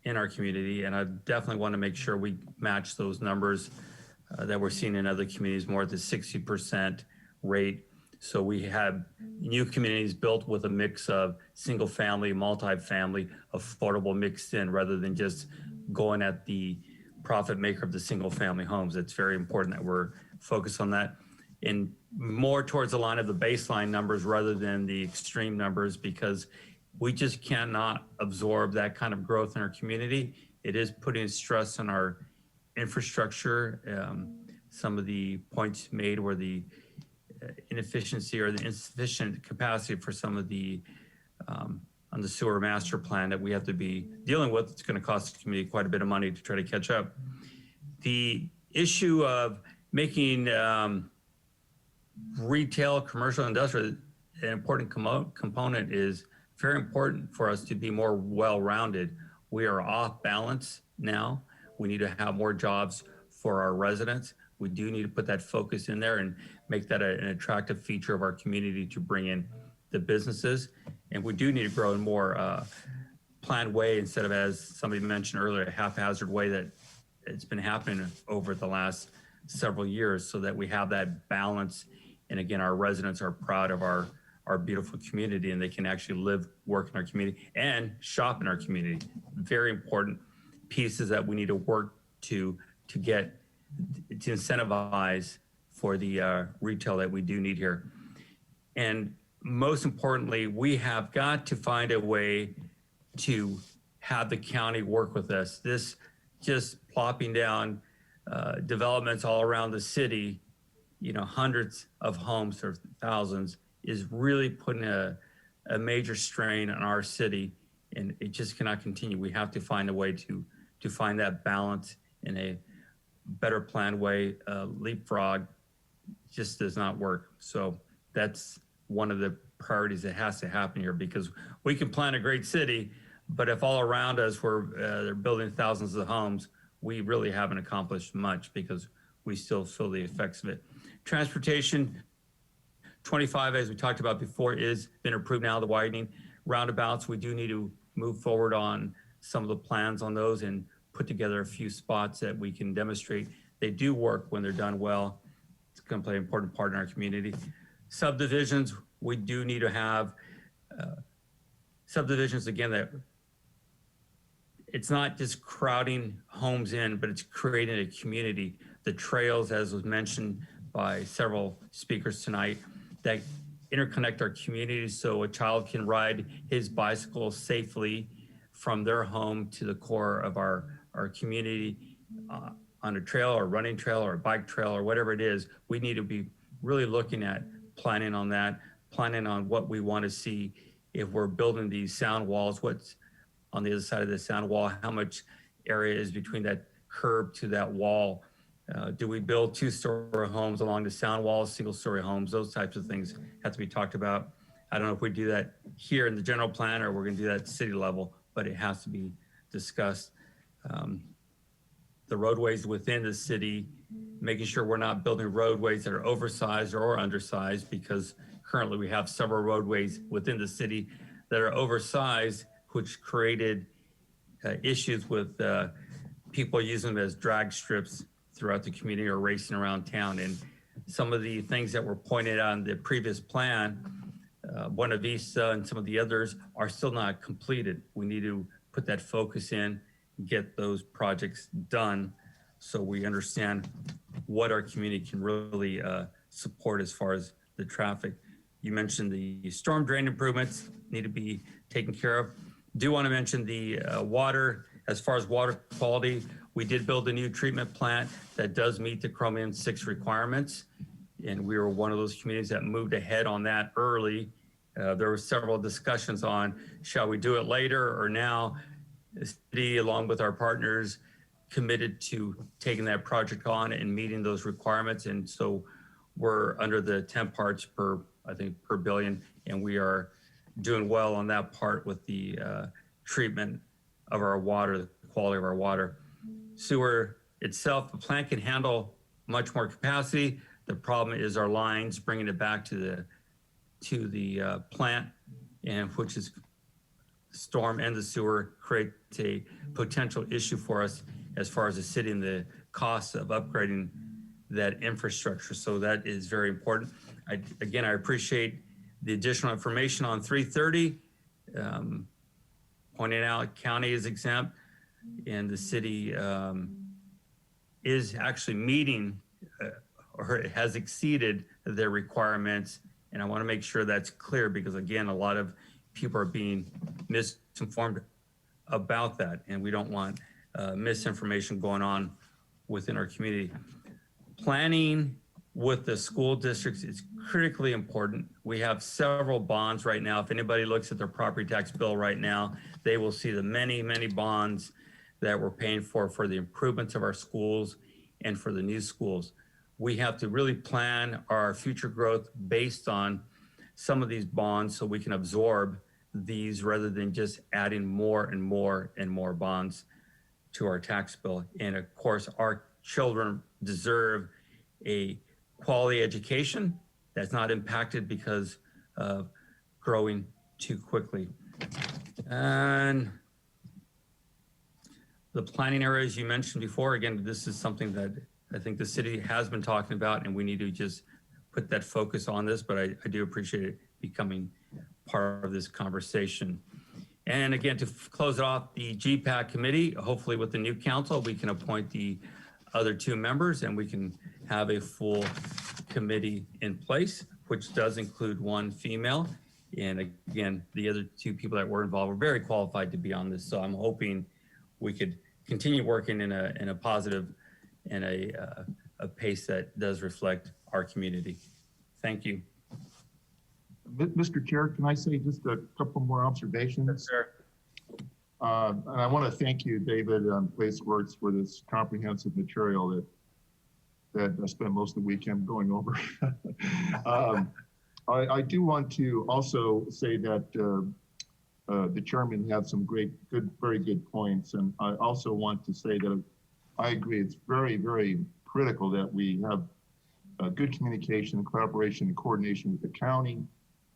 in our community. And I definitely want to make sure we match those numbers that we're seeing in other communities, more at the 60% rate. So we have new communities built with a mix of single family, multifamily, affordable mixed in, rather than just going at the profit maker of the single family homes. It's very important that we're focused on that, and more towards the line of the baseline numbers rather than the extreme numbers, because we just cannot absorb that kind of growth in our community. It is putting stress on our infrastructure. Some of the points made were the inefficiency or the insufficient capacity for some of the on the sewer master plan that we have to be dealing with. It's going to cost the community quite a bit of money to try to catch up. The issue of making retail, commercial, industrial an important component is very important for us to be more well-rounded. We are off balance now. We need to have more jobs for our residents. We do need to put that focus in there and make that an attractive feature of our community to bring in the businesses. And we do need to grow in more planned way, instead of, as somebody mentioned earlier, a haphazard way that it's been happening over the last several years, so that we have that balance. And again, our residents are proud of our beautiful community, and they can actually live, work in our community, and shop in our community. Very important pieces that we need to work to get to incentivize for the retail that we do need here. And most importantly, we have got to find a way to have the county work with us. This just plopping down developments all around the city, hundreds of homes or thousands, is really putting a major strain on our city, and it just cannot continue. We have to find a way to find that balance in a better planned way. Leapfrog just does not work. So that's one of the priorities that has to happen here, because we can plan a great city, but if all around us they're building thousands of homes, we really haven't accomplished much, because we still feel the effects of it. Transportation, 25, as we talked about before, is been approved now, the widening roundabouts. We do need to move forward on some of the plans on those and put together a few spots that we can demonstrate they do work when they're done well. It's going to play an important part in our community. Subdivisions, we do need to have subdivisions, again, that it's not just crowding homes in, but it's creating a community. The trails, as was mentioned by several speakers tonight, that interconnect our communities so a child can ride his bicycle safely from their home to the core of our community on a trail or running trail or a bike trail or whatever it is. We need to be really looking at planning on that, planning on what we want to see if we're building these sound walls, what's on the other side of the sound wall, how much area is between that curb to that wall. Do we build two-story homes along the sound walls, single-story homes? Those types of things have to be talked about. I don't know if we do that here in the general plan or we're going to do that at city level, but it has to be discussed. The roadways within the city, making sure we're not building roadways that are oversized or undersized, because currently we have several roadways within the city that are oversized, which created issues with people using them as drag strips throughout the community or racing around town. And some of the things that were pointed out in the previous plan, Buena Vista and some of the others, are still not completed. We need to put that focus in, get those projects done so we understand what our community can really support as far as the traffic. You mentioned the storm drain improvements need to be taken care of. Do want to mention the water. As far as water quality, we did build a new treatment plant that does meet the Chromium 6 requirements. And we were one of those communities that moved ahead on that early. There were several discussions on, shall we do it later or now? The city, along with our partners, committed to taking that project on and meeting those requirements. And so we're under the 10 parts per, I think, per billion. And we are doing well on that part with the treatment of our water, the quality of our water. Sewer itself, the plant can handle much more capacity. The problem is our lines, bringing it back to the plant, and which is storm and the sewer creates a potential issue for us as far as the city and the cost of upgrading that infrastructure. So that is very important. Again, I appreciate the additional information on 330, pointing out county is exempt and the city is actually meeting or it has exceeded their requirements. And I want to make sure that's clear because, again, a lot of people are being misinformed about that, and we don't want misinformation going on within our community. Planning with the school districts is critically important. We have several bonds right now. If anybody looks at their property tax bill right now, they will see the many, many bonds that we're paying for the improvements of our schools and for the new schools. We have to really plan our future growth based on some of these bonds so we can absorb these rather than just adding more and more and more bonds to our tax bill. And of course, our children deserve a quality education that's not impacted because of growing too quickly. And the planning areas you mentioned before, again, this is something that I think the city has been talking about, and we need to just put that focus on this, but I do appreciate it becoming part of this conversation. And again, to close it off, the Gpac committee, hopefully with the new council, we can appoint the other 2 members and we can have a full committee in place, which does include 1 female. And again, the other 2 people that were involved were very qualified to be on this. So I'm hoping we could continue working in a positive and a pace that does reflect our community. Thank you. Mr. Chair, can I say just a couple more observations? Yes, sir. And I want to thank you, David, on PlaceWorks for this comprehensive material that I spent most of the weekend going over. I do want to also say that the chairman had some very good points. And I also want to say that I agree it's very, very critical that we have good communication, collaboration, and coordination with the county.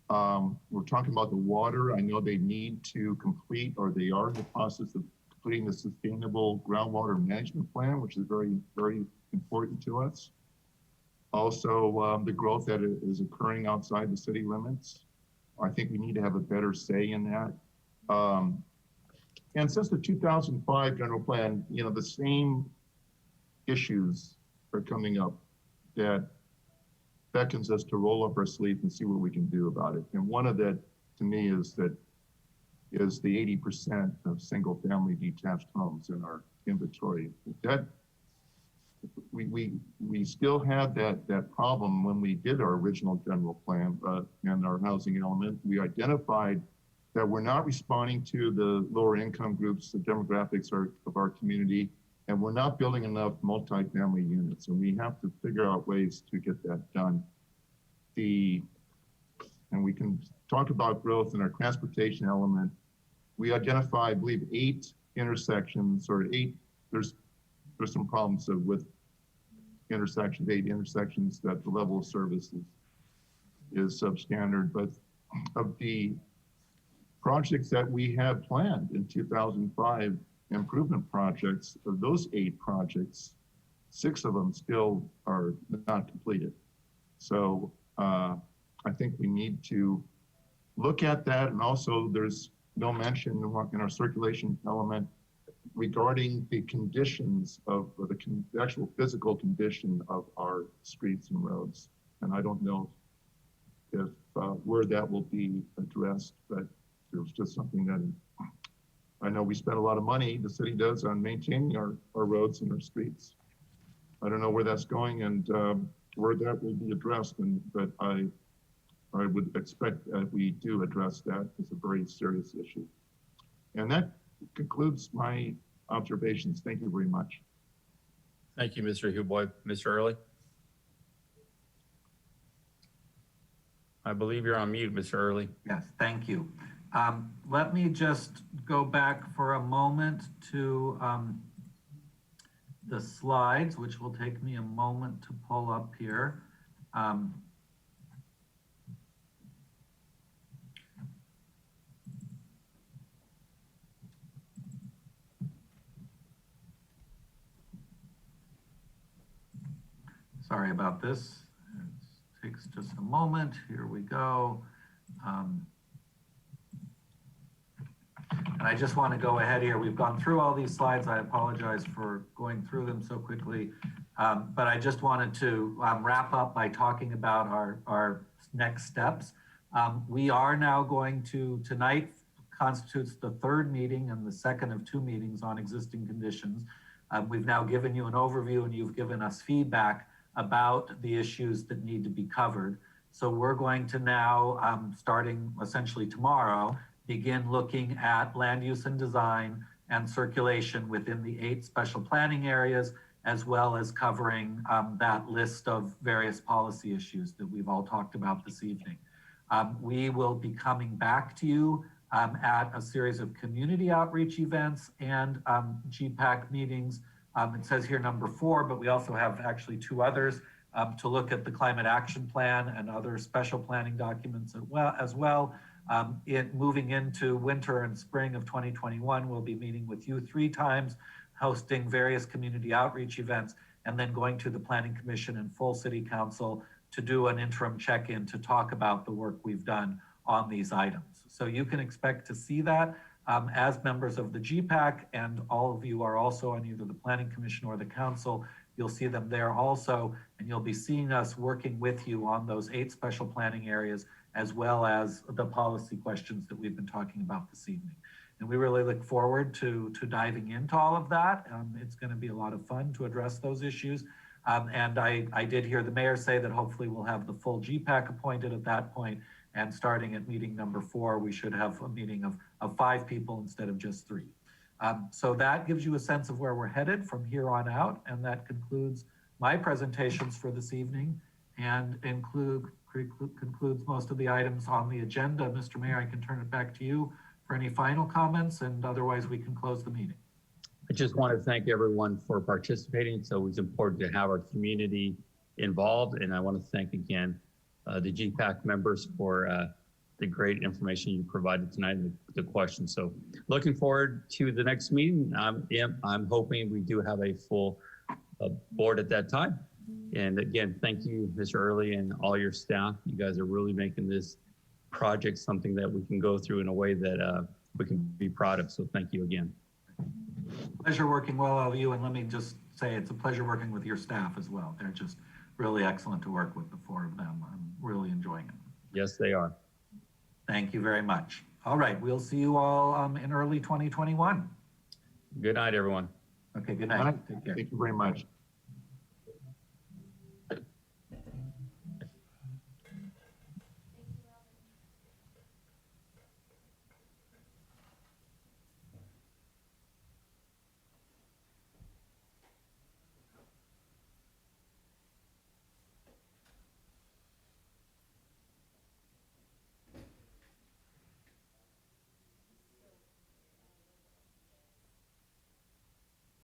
We're talking about the water. I know they need to complete, or they are in the process of completing the sustainable groundwater management plan, which is very, very important to us. Also, the growth that is occurring outside the city limits. I think we need to have a better say in that. And since the 2005 general plan, the same issues are coming up that beckons us to roll up our sleeves and see what we can do about it. And one of that, to me, is the 80% of single-family detached homes in our inventory. That we still had that problem when we did our original general plan and our housing element. We identified that we're not responding to the lower income groups, the demographics of our community, and we're not building enough multifamily units. And we have to figure out ways to get that done. And we can talk about growth in our transportation element. We identify, I believe, 8 intersections, or 8, there's some problems with intersections, 8 intersections that the level of service is substandard. But of the projects that we had planned in 2005, improvement projects, of those 8 projects, 6 of them still are not completed. So I think we need to look at that. And also there's no mention in our circulation element regarding the conditions of the actual physical condition of our streets and roads. And I don't know if where that will be addressed, but it was just something that I know we spend a lot of money, the city does, on maintaining our roads and our streets. I don't know where that's going and where that will be addressed, but I would expect that we do address that as a very serious issue. And that concludes my observations. Thank you very much. Thank you, Mr. Huboy. Mr. Early? I believe you're on mute, Mr. Early. Yes, thank you. Let me just go back for a moment to the slides, which will take me a moment to pull up here. Sorry about this. It takes just a moment. Here we go. And I just want to go ahead here. We've gone through all these slides. I apologize for going through them so quickly. But I just wanted to wrap up by talking about our next steps. We are now going to, tonight constitutes the 3rd meeting and the 2nd of 2 meetings on existing conditions. We've now given you an overview and you've given us feedback about the issues that need to be covered. So we're going to now, starting essentially tomorrow, begin looking at land use and design and circulation within the 8 special planning areas, as well as covering that list of various policy issues that we've all talked about this evening. We will be coming back to you at a series of community outreach events and Gpac meetings. It says here number 4, but we also have actually 2 others to look at the climate action plan and other special planning documents as well. Moving into winter and spring of 2021, we'll be meeting with you 3 times, hosting various community outreach events, and then going to the Planning Commission and full City Council to do an interim check-in to talk about the work we've done on these items. So you can expect to see that as members of the Gpac, and all of you are also on either the Planning Commission or the Council. You'll see them there also, and you'll be seeing us working with you on those 8 special planning areas, as well as the policy questions that we've been talking about this evening. And we really look forward to diving into all of that. It's going to be a lot of fun to address those issues. And I did hear the mayor say that hopefully we'll have the full Gpac appointed at that point. And starting at meeting number 4, we should have a meeting of 5 people instead of just 3. So that gives you a sense of where we're headed from here on out. And that concludes my presentations for this evening and concludes most of the items on the agenda. Mr. Mayor, I can turn it back to you for any final comments, and otherwise we can close the meeting. I just want to thank everyone for participating. It's always important to have our community involved. And I want to thank again the Gpac members for the great information you provided tonight and the questions. So looking forward to the next meeting. I'm hoping we do have a full board at that time. And again, thank you, Mr. Early, and all your staff. You guys are really making this project something that we can go through in a way that we can be proud of. So thank you again. Pleasure working with all of you, and let me just say it's a pleasure working with your staff as well. They're just really excellent to work with, the four of them. I'm really enjoying it. Yes, they are. Thank you very much. All right, we'll see you all in early 2021. Good night, everyone. Okay, good night. Thank you very much.